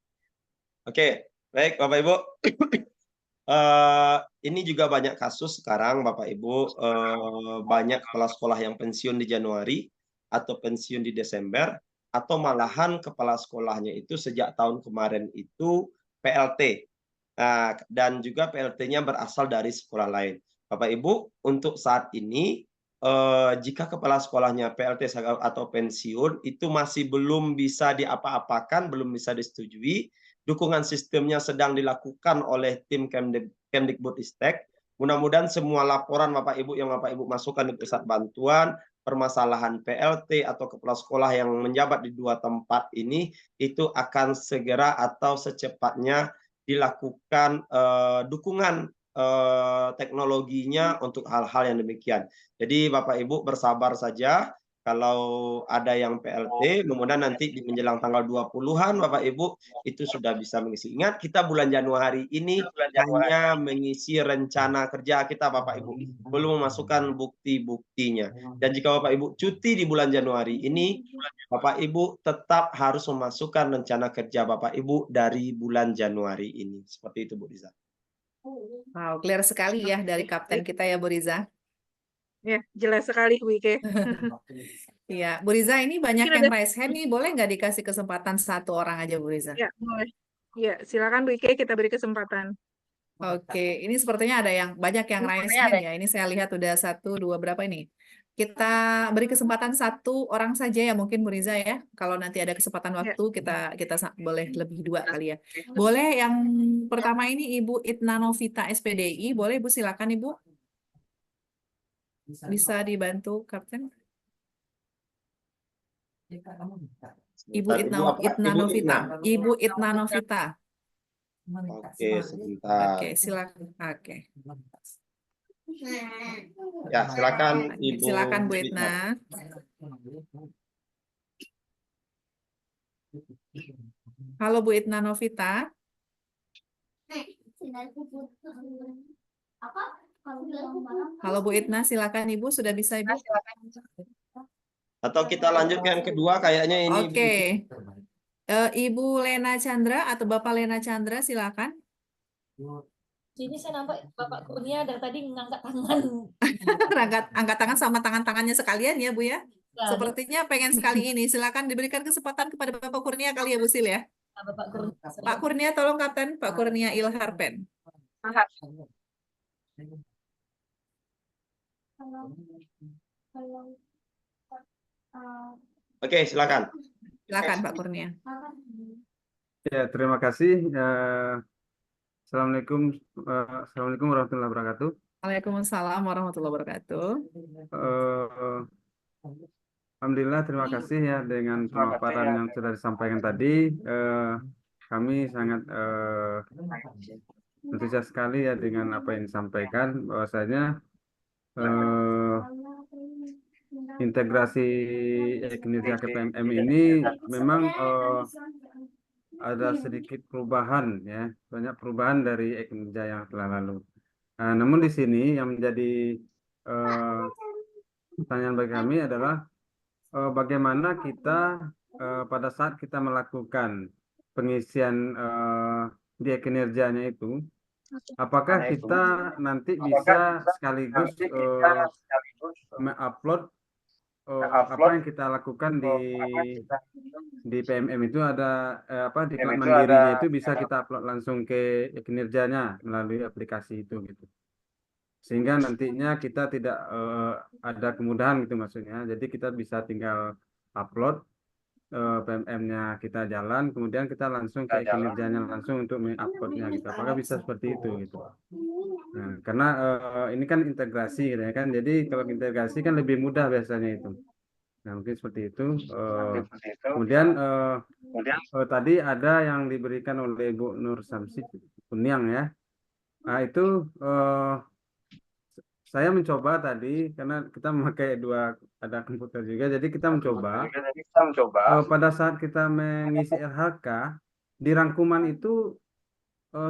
Oke, baik Bapak Ibu. Ini juga banyak kasus sekarang Bapak Ibu, banyak kepala sekolah yang pensiun di Januari atau pensiun di Desember, atau malahan kepala sekolahnya itu sejak tahun kemarin itu PLT. Dan juga PLT-nya berasal dari sekolah lain. Bapak Ibu, untuk saat ini jika kepala sekolahnya PLT atau pensiun itu masih belum bisa diapa-apakan, belum bisa disetujui, dukungan sistemnya sedang dilakukan oleh tim Kemdikbudristek. Mudah-mudahan semua laporan Bapak Ibu yang Bapak Ibu masukkan di pusat bantuan, permasalahan PLT atau kepala sekolah yang menjabat di 2 tempat ini, itu akan segera atau secepatnya dilakukan dukungan teknologinya untuk hal-hal yang demikian. Jadi Bapak Ibu bersabar saja, kalau ada yang PLT, kemudian nanti di menjelang tanggal 20-an Bapak Ibu itu sudah bisa mengisi. Ingat kita bulan Januari ini hanya mengisi rencana kerja kita Bapak Ibu, belum memasukkan bukti-buktinya. Dan jika Bapak Ibu cuti di bulan Januari ini, Bapak Ibu tetap harus memasukkan rencana kerja Bapak Ibu dari bulan Januari ini. Seperti itu Bu Riza. Wow, clear sekali ya dari Kapten kita ya Bu Riza. Ya, jelas sekali Bu Ike. Iya, Bu Riza ini banyak Mungkin yang ada, raise hand nih, boleh nggak dikasih kesempatan satu orang aja Bu Riza? ya boleh. Ya, silakan Bu Ike, kita beri kesempatan. Oke, ini sepertinya ada yang banyak yang raise hand ya. Ini saya lihat udah 1, 2, berapa ini? Kita beri kesempatan satu orang saja ya mungkin Bu Riza ya. Kalau nanti ada kesempatan Ya, waktu kita boleh lebih 2 kali ya. Boleh yang pertama ini Ibu Itna Novita SPDI, boleh Bu silakan Ibu. Bisa dibantu Kapten? Ibu Itna Novita. Ibu Itna Novita. Oke, sebentar. Oke, silakan. Oke. Ya, silakan Oke, Ibu silakan Bu Itna. Itna. Halo Bu Itna Novita. Halo Bu Itna, silakan Ibu, sudah bisa Ibu? Atau kita lanjut ke yang kedua, kayaknya ini Ibu. Oke. Ibu Lena Chandra atau Bapak Lena Chandra, silakan. Ini saya nampak Bapak Kurnia dari tadi ngangkat tangan. Angkat tangan sama tangan-tangannya sekalian ya Bu ya. Ya, Sepertinya pengen sekali ini. Silakan diberikan kesempatan kepada Bapak Kurnia kali ya Bu Sil ya. Bapak Kurnia. Pak Kurnia tolong Kapten, Pak Kurnia Ilharpen. Oke, silakan. Silakan Pak Kurnia. Ya, terima kasih. Assalamualaikum, Assalamualaikum warahmatullahi wabarakatuh. Waalaikumsalam warahmatullahi wabarakatuh. Eh, Alhamdulillah, terima kasih ya dengan pemaparan yang sudah disampaikan tadi. Kami sangat antusias sekali ya dengan apa yang disampaikan, bahwasanya integrasi kinerja KPMM ini memang ada sedikit perubahan ya, banyak perubahan dari kinerja yang telah lalu. Namun di sini yang menjadi pertanyaan bagi kami adalah bagaimana kita pada saat kita melakukan pengisian di kinerjanya itu, apakah kita nanti bisa sekaligus mengupload apa yang kita lakukan di PMM itu ada diklat mandirinya itu bisa kita upload langsung ke kinerjanya melalui aplikasi itu gitu. Sehingga nantinya kita tidak ada kemudahan gitu maksudnya. Jadi kita bisa tinggal upload PMM-nya kita jalan, kemudian kita langsung ke kinerjanya langsung untuk menguploadnya gitu. Apakah bisa seperti itu gitu? Nah, karena ini kan integrasi gitu ya kan. Jadi kalau integrasi kan lebih mudah biasanya itu. Nah, mungkin seperti itu. Kemudian tadi ada yang diberikan oleh Bu Nur Samsi Kuniang ya. Nah, itu saya mencoba tadi karena kita memakai ada komputer juga, jadi kita mencoba pada saat kita mengisi LHK di rangkuman itu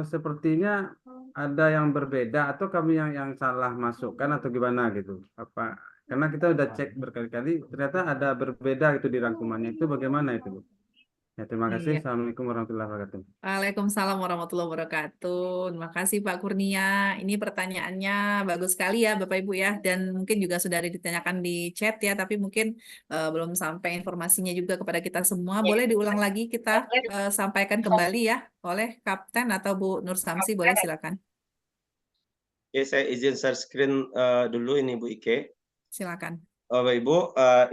sepertinya ada yang berbeda atau kami yang salah masukkan atau gimana gitu. Karena kita udah cek berkali-kali ternyata ada berbeda itu di rangkumannya, itu bagaimana itu Bu? Ya, terima kasih. Iya. Assalamualaikum warahmatullahi wabarakatuh. Waalaikumsalam warahmatullahi wabarakatuh. Terima kasih Pak Kurnia. Ini pertanyaannya bagus sekali ya Bapak Ibu ya. Dan mungkin juga sudah ada ditanyakan di chat ya. Tapi mungkin belum sampai informasinya juga kepada kita semua. Boleh diulang lagi kita sampaikan kembali ya oleh Kapten atau Bu Nur Samsi. Boleh silakan. Oke, saya izin share screen dulu ini Bu Ike. Silakan. Bapak Ibu,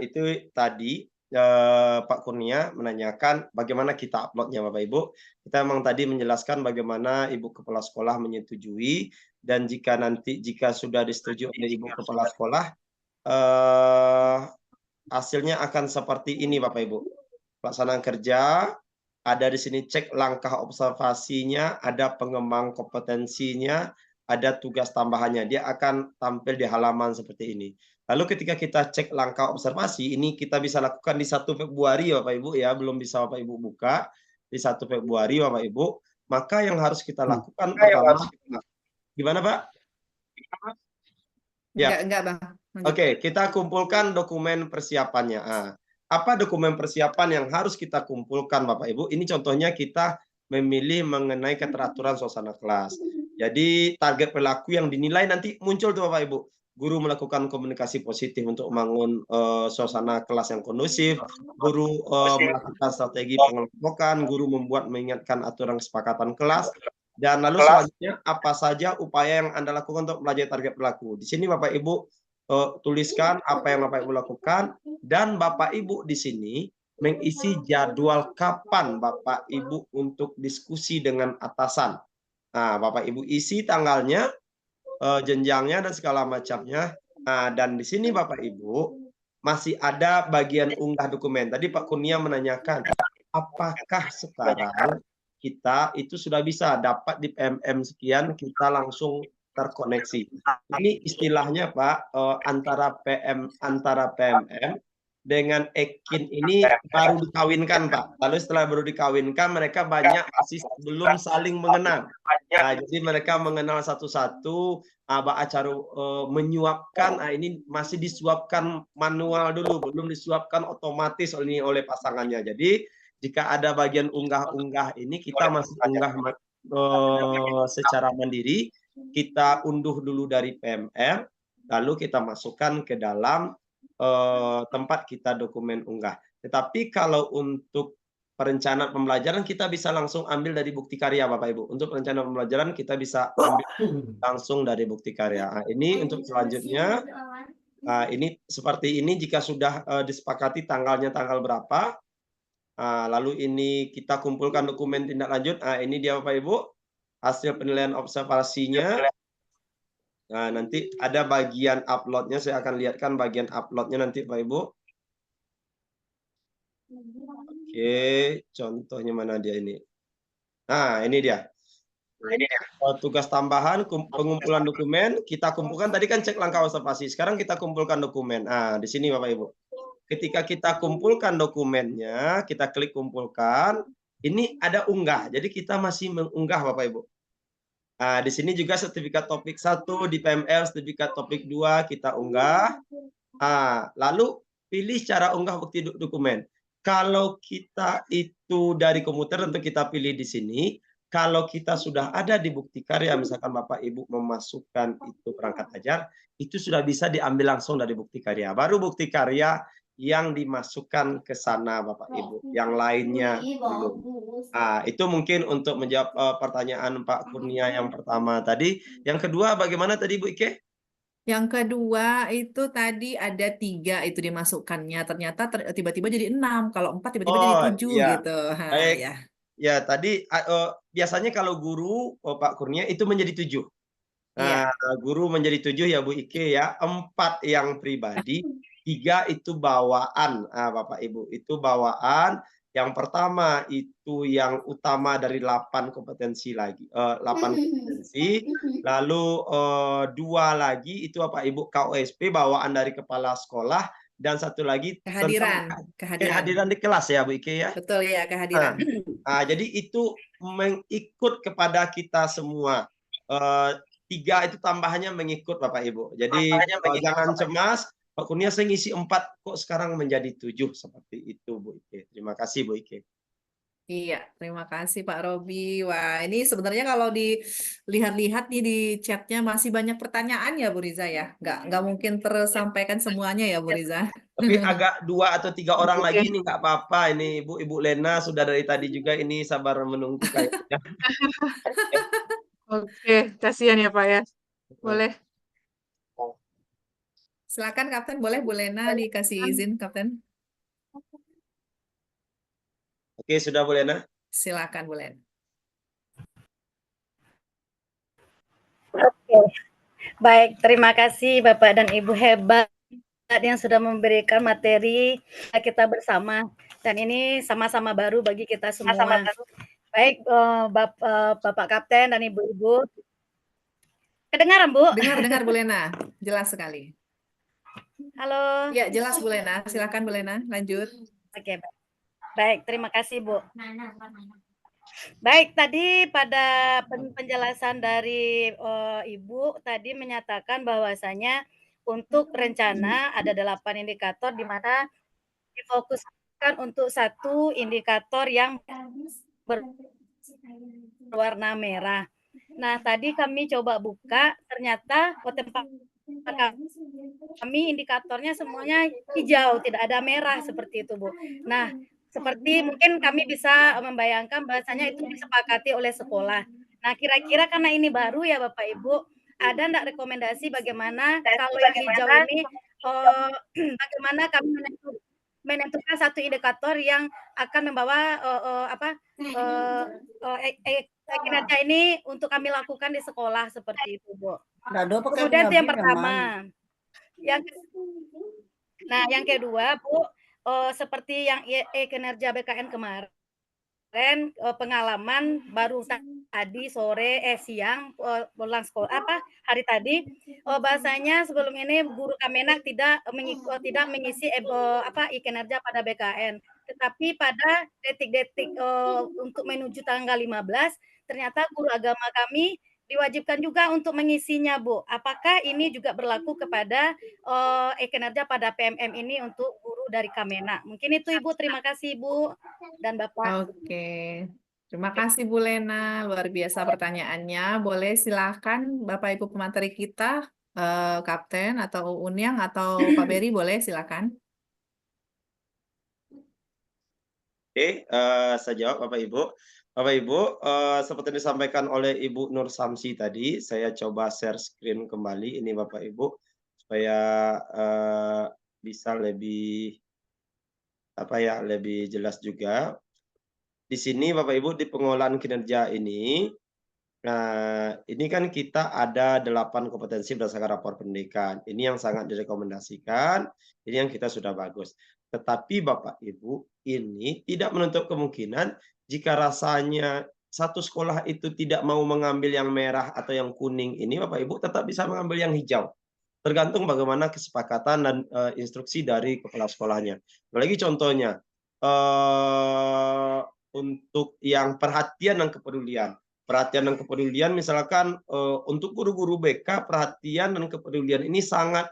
itu tadi Pak Kurnia menanyakan bagaimana kita uploadnya Bapak Ibu. Kita memang tadi menjelaskan bagaimana Ibu Kepala Sekolah menyetujui, dan jika sudah disetujui oleh Ibu Kepala Sekolah, hasilnya akan seperti ini Bapak Ibu. Pelaksanaan kerja, ada di sini cek langkah observasinya, ada pengembang kompetensinya, ada tugas tambahannya. Dia akan tampil di halaman seperti ini. Lalu ketika kita cek langkah observasi, ini kita bisa lakukan di 1 Februari Bapak Ibu ya, belum bisa Bapak Ibu buka. Di 1 Februari Bapak Ibu, maka yang harus kita lakukan pertama, gimana Pak? Ya. Enggak, Bang. Lanjut. Oke, kita kumpulkan dokumen persiapannya. Apa dokumen persiapan yang harus kita kumpulkan Bapak Ibu? Ini contohnya kita memilih mengenai keteraturan suasana kelas. Jadi target perilaku yang dinilai nanti muncul tuh Bapak Ibu. Guru melakukan komunikasi positif untuk membangun suasana kelas yang kondusif. Guru melakukan strategi pengelompokan. Guru membuat mengingatkan aturan kesepakatan kelas. Dan lalu selanjutnya apa saja upaya yang Anda lakukan untuk melajari target perilaku. Di sini Bapak Ibu tuliskan apa yang Bapak Ibu lakukan, dan Bapak Ibu di sini mengisi jadwal kapan Bapak Ibu untuk diskusi dengan atasan. Nah, Bapak Ibu isi tanggalnya, jenjangnya dan segala macamnya. Nah, dan di sini Bapak Ibu masih ada bagian unggah dokumen. Tadi Pak Kurnia menanyakan, apakah sekarang kita itu sudah bisa dapat di PMM sekian, kita langsung terkoneksi. Ini istilahnya Pak, antara PMM dengan Ekin ini baru dikawinkan Pak. Lalu setelah baru dikawinkan, mereka banyak masih belum saling mengenal. Nah, jadi mereka mengenal satu-satu, Mbak Acaru menyuapkan, ini masih disuapkan manual dulu, belum disuapkan otomatis oleh pasangannya. Jadi jika ada bagian unggah-unggah ini, kita masih unggah secara mandiri, kita unduh dulu dari PMR, lalu kita masukkan ke dalam tempat kita dokumen unggah. Tetapi kalau untuk perencanaan pembelajaran, kita bisa langsung ambil dari bukti karya Bapak Ibu. Untuk perencanaan pembelajaran, kita bisa ambil langsung dari bukti karya. Nah, ini untuk selanjutnya, ini seperti ini jika sudah disepakati tanggalnya tanggal berapa. Lalu ini kita kumpulkan dokumen tindak lanjut. Ini dia Bapak Ibu, hasil penilaian observasinya. Nah, nanti ada bagian uploadnya, saya akan lihatkan bagian uploadnya nanti Bapak Ibu. Oke, contohnya mana dia ini? Nah, ini dia. Tugas tambahan, pengumpulan dokumen, kita kumpulkan, tadi kan cek langkah observasi, sekarang kita kumpulkan dokumen. Nah, di sini Bapak Ibu. Ketika kita kumpulkan dokumennya, kita klik kumpulkan, ini ada unggah. Jadi kita masih mengunggah Bapak Ibu. Di sini juga sertifikat topik 1 di PML, sertifikat topik 2 kita unggah. Lalu pilih cara unggah bukti dokumen. Kalau kita itu dari komputer, tentu kita pilih di sini. Kalau kita sudah ada di bukti karya, misalkan Bapak Ibu memasukkan itu perangkat ajar, itu sudah bisa diambil langsung dari bukti karya. Baru bukti karya yang dimasukkan ke sana Bapak Ibu, yang lainnya belum. Itu mungkin untuk menjawab pertanyaan Pak Kurnia yang pertama tadi. Yang kedua bagaimana tadi Bu Ike? Yang kedua itu tadi ada 3 itu dimasukkannya, ternyata tiba-tiba jadi 6, kalau 4 tiba-tiba jadi 7 iya. gitu. Baik. Ya. Ya tadi biasanya kalau guru Pak Kurnia itu menjadi 7. Iya. Guru menjadi 7 ya Bu Ike ya, 4 yang pribadi, 3 itu bawaan. Bapak Ibu, itu bawaan. Yang pertama itu yang utama dari 8 kompetensi lagi, 8 kompetensi. Lalu 2 lagi itu Bapak Ibu KOSP, bawaan dari kepala sekolah, dan 1 lagi kehadiran di kelas ya Bu Ike ya. Betul ya, kehadiran. Jadi itu mengikut kepada kita semua. 3 itu tambahannya mengikut Bapak Ibu. Jadi jangan cemas, Pak Kurnia saya ngisi 4 kok sekarang menjadi 7 seperti itu Bu Ike. Terima kasih Bu Ike. Iya, terima kasih Pak Robi. Wah, ini sebenarnya kalau dilihat-lihat nih di chatnya masih banyak pertanyaan ya Bu Riza ya. Nggak mungkin tersampaikan semuanya ya Bu Riza. Tapi agak 2 atau 3 orang lagi ini nggak apa-apa. Ini Ibu Lena sudah dari tadi juga ini sabar menunggu kayaknya. Oke, kasihan ya Pak ya. Boleh. Silakan Kapten, boleh Bu Lena dikasih izin Kapten. Oke, sudah Bu Lena. Silakan Bu Lena. Oke. Baik, terima kasih Bapak dan Ibu hebat yang sudah memberikan materi kita bersama. Dan ini sama-sama baru bagi kita semua. Baik, Bapak Kapten dan Ibu-Ibu, Kedengaran, Bu? Dengar Bu Lena, jelas sekali. Halo. Ya, jelas Bu Lena. Silakan Bu Lena, lanjut. Oke, baik. Terima kasih, Bu. Baik, tadi pada penjelasan dari Ibu tadi menyatakan bahwasanya untuk rencana ada 8 indikator di mana difokuskan untuk satu indikator yang berwarna merah. Nah, tadi kami coba buka, ternyata tempat kami indikatornya semuanya hijau, tidak ada merah seperti itu, Bu. Nah, seperti mungkin kami bisa membayangkan bahwasanya itu disepakati oleh sekolah. Nah, kira-kira karena ini baru ya Bapak Ibu, ada enggak rekomendasi bagaimana kalau yang hijau ini bagaimana kami menentukan satu indikator yang akan membawa kinerja ini untuk kami lakukan di sekolah seperti itu, Bu. Kemudian itu yang pertama. Yang kedua, Bu, seperti yang kinerja BKN kemarin, pengalaman baru tadi siang pulang sekolah hari tadi, bahasanya sebelum ini guru Kamenak tidak mengisi kinerja pada BKN, tetapi pada detik-detik untuk menuju tanggal 15 ternyata guru agama kami diwajibkan juga untuk mengisinya, Bu. Apakah ini juga berlaku kepada kinerja pada PMM ini untuk guru dari Kamenak? Mungkin itu Ibu. Terima kasih Ibu dan Bapak. Oke. Terima kasih Bu Lena, luar biasa pertanyaannya. Boleh silakan Bapak Ibu pemateri kita, Kapten atau Unyang atau Pak Beri, boleh silakan. Oke, saya jawab Bapak Ibu. Bapak Ibu, seperti disampaikan oleh Ibu Nur Samsi tadi, saya coba share screen kembali ini Bapak Ibu supaya bisa lebih lebih jelas juga. Di sini Bapak Ibu di pengolahan kinerja ini, nah ini kan kita ada 8 kompetensi berdasarkan rapor pendidikan. Ini yang sangat direkomendasikan, ini yang kita sudah bagus. Tetapi Bapak Ibu, ini tidak menutup kemungkinan jika rasanya satu sekolah itu tidak mau mengambil yang merah atau yang kuning ini, Bapak Ibu tetap bisa mengambil yang hijau. Tergantung bagaimana kesepakatan dan instruksi dari kepala sekolahnya. Apalagi contohnya, untuk yang perhatian dan kepedulian. Perhatian dan kepedulian misalkan untuk guru-guru BK, perhatian dan kepedulian ini sangat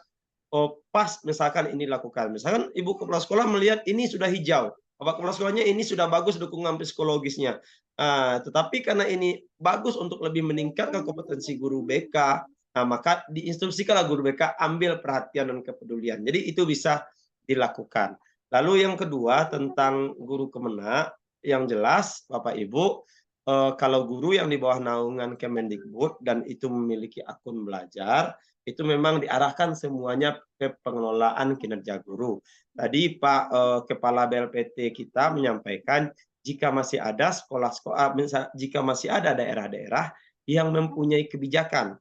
pas misalkan ini dilakukan. Misalkan Ibu Kepala Sekolah melihat ini sudah hijau, Bapak Kepala Sekolahnya ini sudah bagus dukungan psikologisnya. Tetapi karena ini bagus untuk lebih meningkatkan kompetensi guru BK, maka diinstruksikanlah guru BK ambil perhatian dan kepedulian. Jadi itu bisa dilakukan. Lalu yang kedua tentang guru Kemenak, yang jelas Bapak Ibu, kalau guru yang di bawah naungan Kemendikbud dan itu memiliki akun belajar, itu memang diarahkan semuanya ke pengelolaan kinerja guru. Tadi Pak Kepala BLPT kita menyampaikan jika masih ada sekolah-sekolah, jika masih ada daerah-daerah yang mempunyai kebijakan,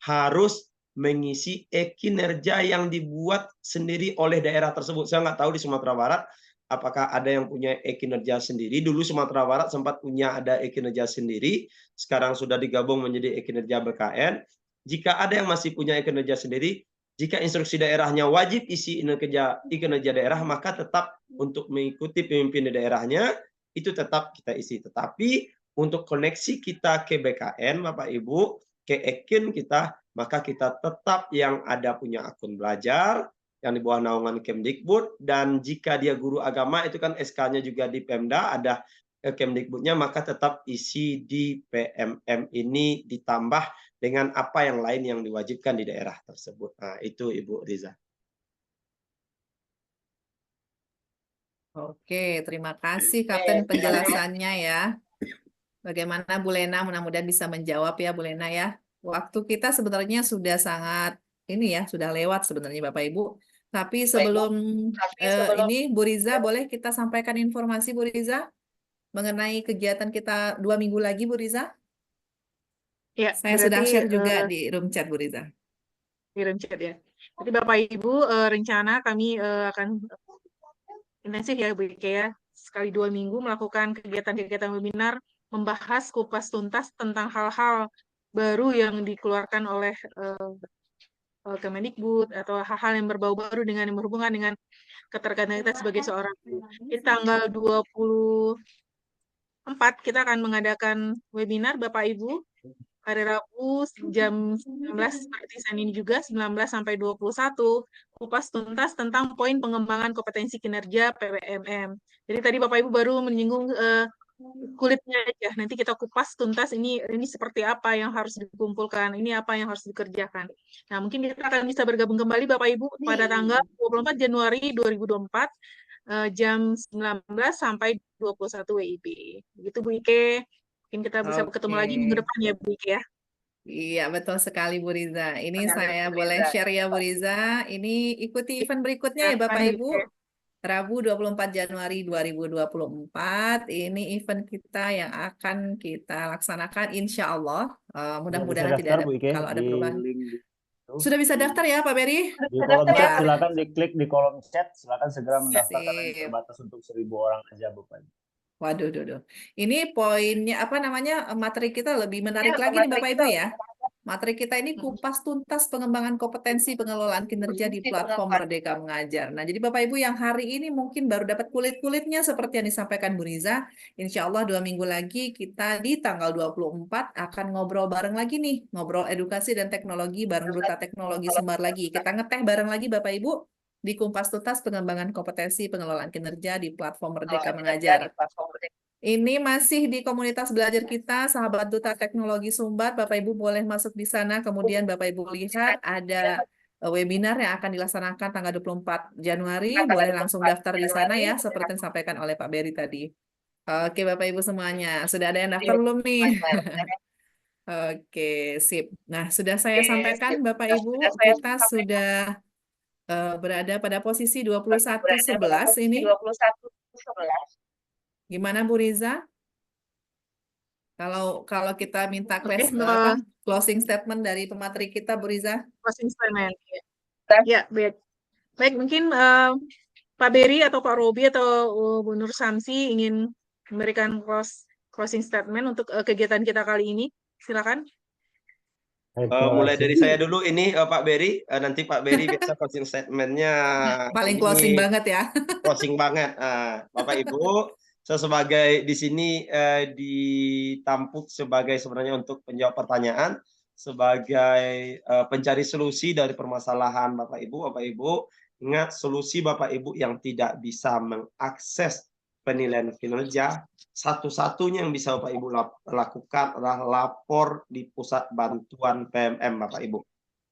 harus mengisi kinerja yang dibuat sendiri oleh daerah tersebut. Saya nggak tahu di Sumatera Barat apakah ada yang punya kinerja sendiri. Dulu Sumatera Barat sempat punya ada kinerja sendiri, sekarang sudah digabung menjadi kinerja BKN. Jika ada yang masih punya kinerja sendiri, jika instruksi daerahnya wajib isi kinerja daerah, maka tetap untuk mengikuti pemimpin di daerahnya, itu tetap kita isi. Tetapi untuk koneksi kita ke BKN, Bapak Ibu, ke Ekin kita, maka kita tetap yang ada punya akun belajar, yang di bawah naungan Kemdikbud, dan jika dia guru agama, itu kan SK-nya juga di Pemda, ada Kemdikbudnya, maka tetap isi di PMM ini ditambah dengan apa yang lain yang diwajibkan di daerah tersebut. Nah, itu Ibu Riza. Oke, terima kasih Kapten penjelasannya ya. Bagaimana Bu Lena, mudah-mudahan bisa menjawab ya Bu Lena ya. Waktu kita sebenarnya sudah sangat sudah lewat sebenarnya Bapak Ibu. Tapi sebelum ini Bu Riza, boleh kita sampaikan informasi Bu Riza mengenai kegiatan kita 2 minggu lagi Bu Riza? Ya, Saya sudah share juga di room chat Bu Riza. Di room chat ya. Jadi Bapak Ibu, rencana kami akan intensif ya Bu Ike ya, sekali 2 minggu melakukan kegiatan-kegiatan webinar membahas kupas tuntas tentang hal-hal baru yang dikeluarkan oleh Kemendikbud atau hal-hal yang berbau baru yang berhubungan dengan keterkaitan kita sebagai seorang. Di tanggal 24 kita akan mengadakan webinar Bapak Ibu hari Rabu jam 19 seperti Senin juga 19 sampai 21 kupas tuntas tentang poin pengembangan kompetensi kinerja PWMM. Jadi tadi Bapak Ibu baru menyinggung kulitnya aja. Nanti kita kupas tuntas ini seperti apa yang harus dikumpulkan, ini apa yang harus dikerjakan. Nah, mungkin kita akan bisa bergabung kembali Bapak Ibu pada tanggal 24 Januari 2024 jam 19 sampai 21 WIB. Begitu Bu Ike. Mungkin kita bisa ketemu lagi minggu Oke. depan ya Bu Ike ya. Iya, betul sekali Bu Riza. Ini saya boleh share ya Bu Riza. Ini ikuti event berikutnya ya Bapak Silakan, Bu Ibu. Ike. Rabu 24 Januari 2024. Ini event kita yang akan kita laksanakan insya Allah. Bisa Mudah-mudahan tidak daftar ada Bu Ike kalau ada di perubahan. link itu. Sudah bisa daftar ya Pak Beri? Di kolom chat Ya, silakan diklik di kolom chat, silakan segera mendaftar karena ini sip. terbatas untuk 1.000 orang aja Bapak. Waduh, ini poinnya apa namanya materi kita lebih menarik lagi nih Bapak Ibu ya. Materi kita ini kupas tuntas pengembangan kompetensi pengelolaan kinerja di platform Merdeka Mengajar. Nah, jadi Bapak Ibu yang hari ini mungkin baru dapat kulit-kulitnya seperti yang disampaikan Bu Riza. Insya Allah 2 minggu lagi kita di tanggal 24 akan ngobrol bareng lagi nih. Ngobrol edukasi dan teknologi bareng Duta Teknologi Sumbar lagi. Kita ngeteh bareng lagi Bapak Ibu di Kumpas Tuntas pengembangan kompetensi pengelolaan kinerja di platform Merdeka Mengajar. Ini masih di komunitas belajar kita, sahabat Duta Teknologi Sumbar. Bapak Ibu boleh masuk di sana. Kemudian Bapak Ibu lihat ada webinar yang akan dilaksanakan tanggal 24 Januari. Boleh langsung daftar di sana ya, seperti yang disampaikan oleh Pak Beri tadi. Oke Bapak Ibu semuanya, sudah ada yang daftar belum nih? Oke, sip. Nah, sudah saya sampaikan Bapak Ibu, kita sudah berada pada posisi 21.11 ini. Gimana Bu Riza? Kalau kita minta closing statement dari pemateri kita, Bu Riza. Closing statement. Ya, baik. Baik, mungkin Pak Beri atau Pak Robi atau Bu Nur Samsi ingin memberikan closing statement untuk kegiatan kita kali ini. Silakan. Mulai dari saya dulu ini Pak Beri, nanti Pak Beri biasa closing statementnya paling closing banget ya. Closing banget. Bapak Ibu, saya sebagai di sini ditampuk sebagai sebenarnya untuk menjawab pertanyaan, sebagai pencari solusi dari permasalahan Bapak Ibu, ingat solusi Bapak Ibu yang tidak bisa mengakses penilaian kinerja, satu-satunya yang bisa Bapak Ibu lakukan adalah lapor di pusat bantuan PMM Bapak Ibu.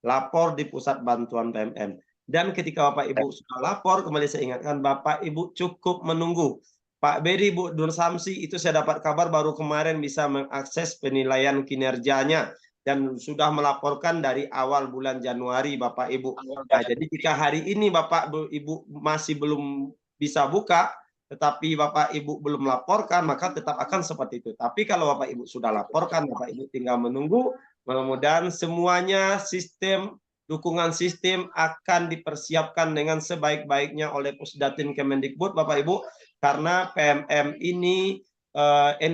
Lapor di pusat bantuan PMM. Dan ketika Bapak Ibu sudah lapor, kembali saya ingatkan Bapak Ibu cukup menunggu. Pak Beri, Bu Nur Samsi, itu saya dapat kabar baru kemarin bisa mengakses penilaian kinerjanya dan sudah melaporkan dari awal bulan Januari Bapak Ibu. Nah, jadi jika hari ini Bapak Ibu masih belum bisa buka, tetapi Bapak Ibu belum melaporkan, maka tetap akan seperti itu. Tapi kalau Bapak Ibu sudah laporkan, Bapak Ibu tinggal menunggu. Mudah-mudahan semuanya dukungan sistem akan dipersiapkan dengan sebaik-baiknya oleh Pusdatin Kemendikbud, Bapak Ibu, karena PMM ini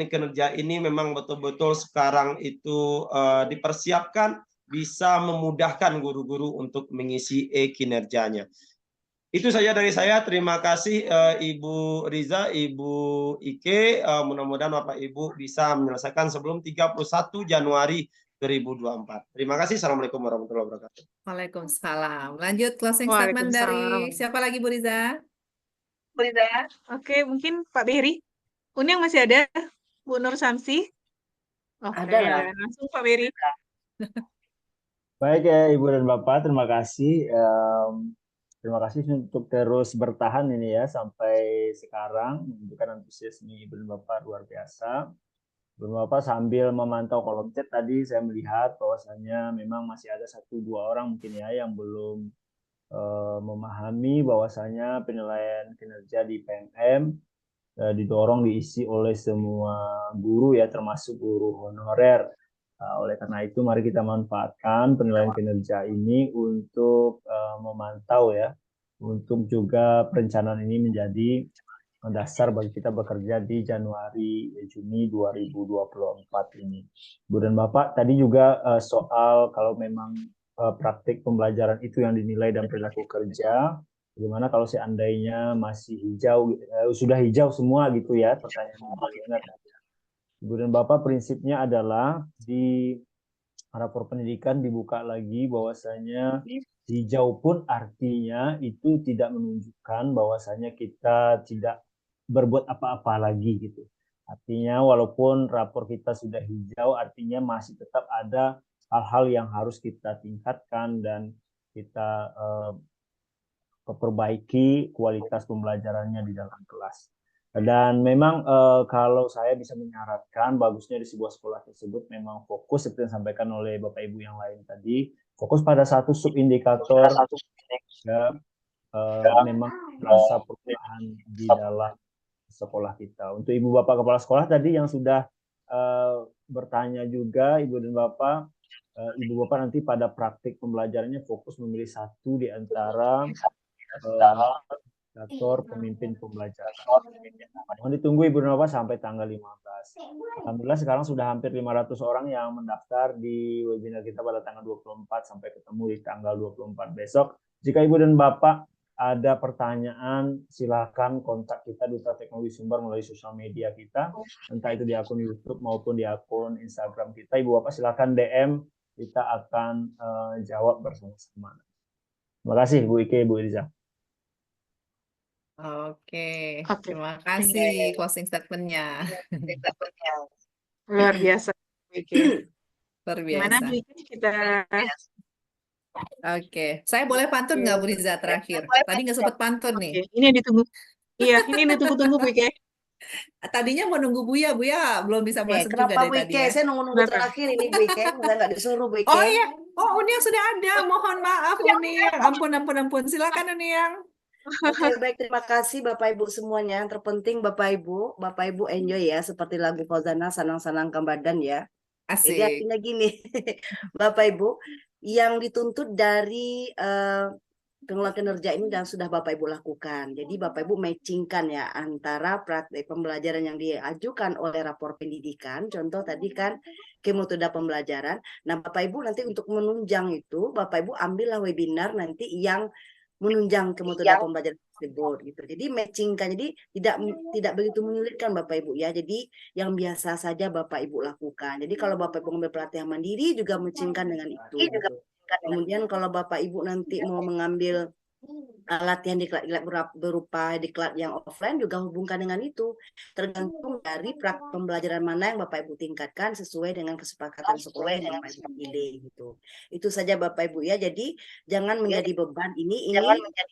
kinerja ini memang betul-betul sekarang itu dipersiapkan bisa memudahkan guru-guru untuk mengisi kinerjanya. Itu saja dari saya. Terima kasih Ibu Riza, Ibu Ike. Mudah-mudahan Bapak Ibu bisa menyelesaikan sebelum 31 Januari 2024. Terima kasih. Assalamualaikum warahmatullahi wabarakatuh. Waalaikumsalam. Lanjut closing statement dari siapa lagi Bu Riza? Oke, mungkin Pak Beri. Unyang masih ada? Bu Nur Samsi? Ada lah. Langsung Pak Beri. Baik ya Ibu dan Bapak, terima kasih. Terima kasih untuk terus bertahan ini ya sampai sekarang, menunjukkan antusiasme Ibu dan Bapak luar biasa. Ibu dan Bapak sambil memantau kolom chat tadi saya melihat bahwasannya memang masih ada 1-2 orang mungkin ya yang belum memahami bahwasanya penilaian kinerja di PMM didorong diisi oleh semua guru ya, termasuk guru honorer. Oleh karena itu mari kita manfaatkan penilaian kinerja ini untuk memantau ya, untuk juga perencanaan ini menjadi dasar bagi kita bekerja di Juni 2024 ini. Bu dan Bapak, tadi juga soal kalau memang praktik pembelajaran itu yang dinilai dan perilaku kerja, bagaimana kalau seandainya masih hijau, sudah hijau semua gitu ya, pertanyaannya. Ibu dan Bapak, prinsipnya adalah di rapor pendidikan dibuka lagi bahwasanya hijau pun artinya itu tidak menunjukkan bahwasanya kita tidak berbuat apa-apa lagi gitu. Artinya walaupun rapor kita sudah hijau, artinya masih tetap ada hal-hal yang harus kita tingkatkan dan kita perbaiki kualitas pembelajarannya di dalam kelas. Dan memang kalau saya bisa menyarankan, bagusnya di sebuah sekolah tersebut memang fokus seperti yang disampaikan oleh Bapak Ibu yang lain tadi, fokus pada satu subindikator ya, memang rasa perubahan di dalam sekolah kita. Untuk Ibu Bapak Kepala Sekolah tadi yang sudah bertanya juga, Ibu dan Bapak, Ibu Bapak nanti pada praktik pembelajarannya fokus memilih satu di antara indikator pemimpin pembelajaran. Mohon ditunggu Ibu dan Bapak sampai tanggal 15. Alhamdulillah sekarang sudah hampir 500 orang yang mendaftar di webinar kita pada tanggal 24 sampai ketemu di tanggal 24 besok. Jika Ibu dan Bapak ada pertanyaan, silakan kontak kita Duta Teknologi Sumber melalui sosial media kita, entah itu di akun YouTube maupun di akun Instagram kita. Ibu Bapak silakan DM, kita akan jawab bersama-sama. Terima kasih Bu Ike, Bu Iriza. Oke, Oke. terima kasih closing statement-nya. Luar biasa. Oke. Luar Gimana biasa. Bu Ike, kita Oke, saya boleh pantun nggak Bu Riza terakhir? Tadi nggak sempat pantun nih. Oke, ini yang ditunggu. Iya, ini yang ditunggu-tunggu Bu Ike. Tadinya mau nunggu Buya belum bisa masuk juga Kenapa dari Bu tadi Ike? ya. Saya nunggu-nunggu Kenapa? terakhir ini Bu Ike. Saya nggak disuruh Bu Oh Ike. iya, Uniang sudah ada. Mohon maaf Uniang. Ampun. Silakan Uniang. Oke, baik, terima kasih Bapak Ibu semuanya. Yang terpenting Bapak Ibu enjoy ya, seperti lagu Fauzana Sanang-Sanang Kambadan ya. Jadi Asik. artinya gini, Bapak Ibu, yang dituntut dari pengelola kinerja ini dan sudah Bapak Ibu lakukan. Jadi Bapak Ibu matchingkan ya antara praktek pembelajaran yang diajukan oleh rapor pendidikan, contoh tadi kan metode pembelajaran. Nah Bapak Ibu nanti untuk menunjang itu, Bapak Ibu ambillah webinar nanti yang menunjang metode pembelajaran tersebut gitu. Jadi matchingkan, jadi tidak begitu menyulitkan Bapak Ibu ya. Jadi yang biasa saja Bapak Ibu lakukan. Jadi kalau Bapak Ibu mengambil pelatihan mandiri juga matchingkan dengan itu. Gitu. Kemudian kalau Bapak Ibu nanti mau mengambil latihan diklat berupa diklat yang offline juga hubungkan dengan itu. Tergantung dari pembelajaran mana yang Bapak Ibu tingkatkan sesuai dengan kesepakatan sekolah yang Bapak Ibu pilih gitu. Itu saja Bapak Ibu ya. Jadi jangan menjadi beban ini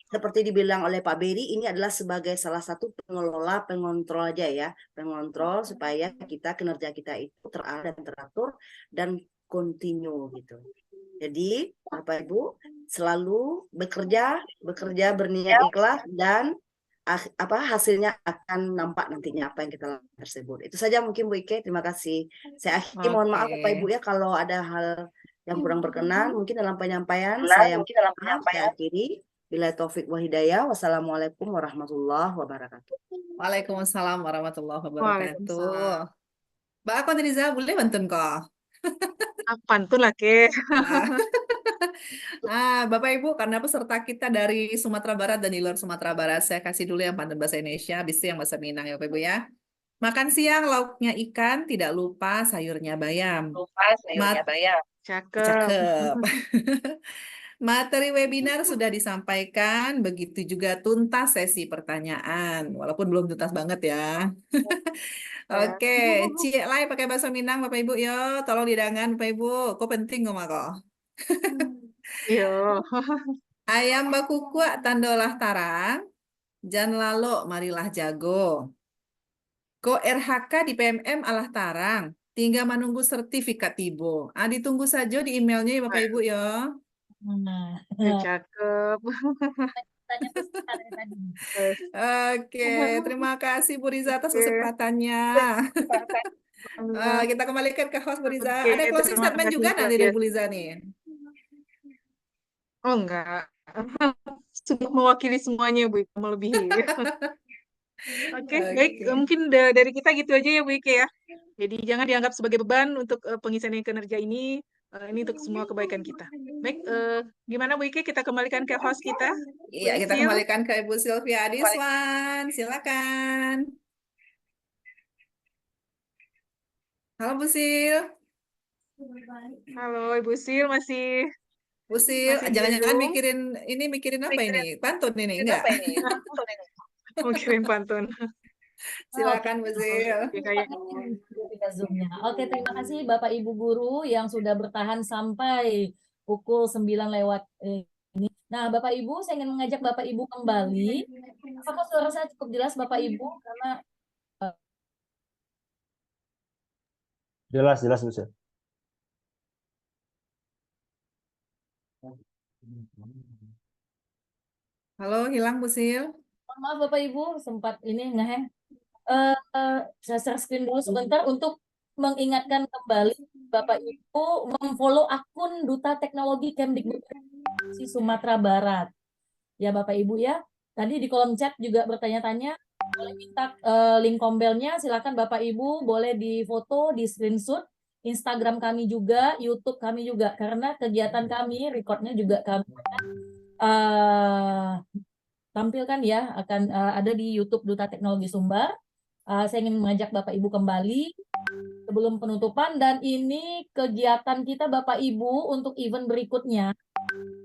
seperti dibilang oleh Pak Beri, ini adalah sebagai salah satu pengelola, pengontrol aja ya. Pengontrol supaya kinerja kita itu terarah dan teratur dan kontinu gitu. Jadi Bapak Ibu selalu bekerja berniat ikhlas dan hasilnya akan nampak nantinya apa yang kita lakukan tersebut. Itu saja mungkin Bu Ike, terima kasih. Saya akhiri, mohon maaf Bapak Ibu ya kalau ada hal yang kurang berkenan mungkin dalam penyampaian saya akhiri. Bila taufik wa hidayah. Wassalamualaikum warahmatullahi wabarakatuh. Waalaikumsalam warahmatullahi wabarakatuh. Mbak Akon Riza boleh bantuin kok. Pantun lah ke. Bapak Ibu, karena peserta kita dari Sumatera Barat dan di luar Sumatera Barat, saya kasih dulu yang pantun bahasa Indonesia, habis itu yang bahasa Minang ya Bapak Ibu ya. Makan siang lauknya ikan, tidak lupa sayurnya bayam. Cakep. Materi webinar sudah disampaikan, begitu juga tuntas sesi pertanyaan, walaupun belum tuntas banget ya. Oke, Cik Lai pakai bahasa Minang Bapak Ibu yo, tolong didangan Bapak Ibu, kok penting ngomong kok. Iya. Ayam bakukua tandolah tarang, jan lalo marilah jago. Ko RHK di PMM alah tarang, tinggal menunggu sertifikat tibo. Ditunggu saja di emailnya ya Bapak Ibu ya. Cakep. Oke, terima kasih Bu Riza atas kesempatannya. Kita kembalikan ke host Bu Riza. Oke, Ada closing terima statement kasih, juga nanti dari Fadil. Bu Riza nih. Oh enggak. Sudah mewakili semuanya Bu, melebihi. Oke, baik. Mungkin dari kita gitu aja ya Bu Ike ya. Jadi jangan dianggap sebagai beban untuk pengisian kinerja ini. Ini untuk semua kebaikan kita. Baik, gimana Bu Ike? Kita kembalikan ke host kita. Iya, Bu kita Isil. kembalikan ke Ibu Sylvia Adiswan. Silakan. Halo Bu Sil. Halo Ibu Sil, masih Bu Sil, Masih di jangan-jangan Zoom. mikirin apa ini? Pantun ini enggak? mau kirim pantun. Silakan Bu Sil. Ya, kayak Kita Zoom-nya. Oke, terima kasih Bapak Ibu guru yang sudah bertahan sampai pukul 9 lewat ini. Nah, Bapak Ibu, saya ingin mengajak Bapak Ibu kembali. Apakah suara saya cukup jelas Bapak Ibu? Karena Jelas, jelas, Bu Sil. Halo, hilang Bu Sil. mohon maaf Bapak Ibu, sempat ini ngeheng. Saya share screen dulu sebentar untuk mengingatkan kembali Bapak Ibu memfollow akun Duta Teknologi Kemdikbud Sumatera Barat. Ya Bapak Ibu ya. Tadi di kolom chat juga bertanya-tanya, boleh minta link kombelnya, silakan Bapak Ibu boleh difoto, di screenshot. Instagram kami juga, YouTube kami juga, karena kegiatan kami, recordnya juga kami tampilkan ya, akan ada di YouTube Duta Teknologi Sumbar. Saya ingin mengajak Bapak Ibu kembali sebelum penutupan, dan ini kegiatan kita Bapak Ibu untuk event berikutnya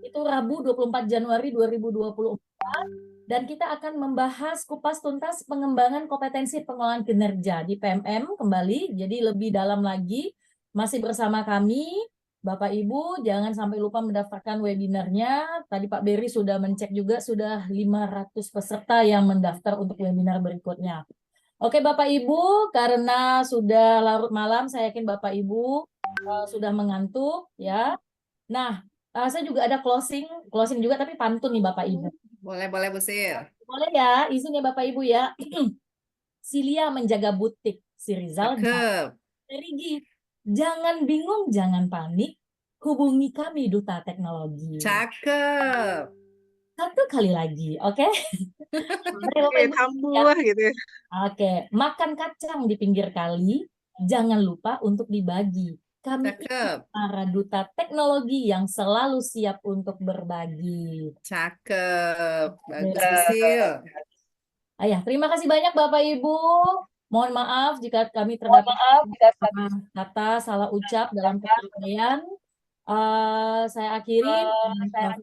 itu Rabu 24 Januari 2024, dan kita akan membahas kupas tuntas pengembangan kompetensi pengelolaan kinerja di PMM kembali, jadi lebih dalam lagi. Masih bersama kami Bapak Ibu, jangan sampai lupa mendaftarkan webinarnya. Tadi Pak Beri sudah mencek juga, sudah 500 peserta yang mendaftar untuk webinar berikutnya. Oke Bapak Ibu, karena sudah larut malam, saya yakin Bapak Ibu sudah mengantuk ya. Nah, saya juga ada closing juga, tapi pantun nih Bapak Ibu. Boleh Bu Sil. Boleh ya, izin ya Bapak Ibu ya. Silia menjaga butik, si Rizal Cakep. Rigi. Jangan bingung, jangan panik, hubungi kami Duta Teknologi. Cakep. Satu kali lagi, oke? kayak tambah gitu. Oke, makan kacang di pinggir kali, jangan lupa untuk dibagi. Kami ini para Duta Teknologi yang selalu siap untuk berbagi. Cakep. Bagus Bu Sil. Ayah, terima kasih banyak Bapak Ibu. Mohon maaf jika kami terdapat kata salah ucap dalam penyampaian. Saya akhiri. Saya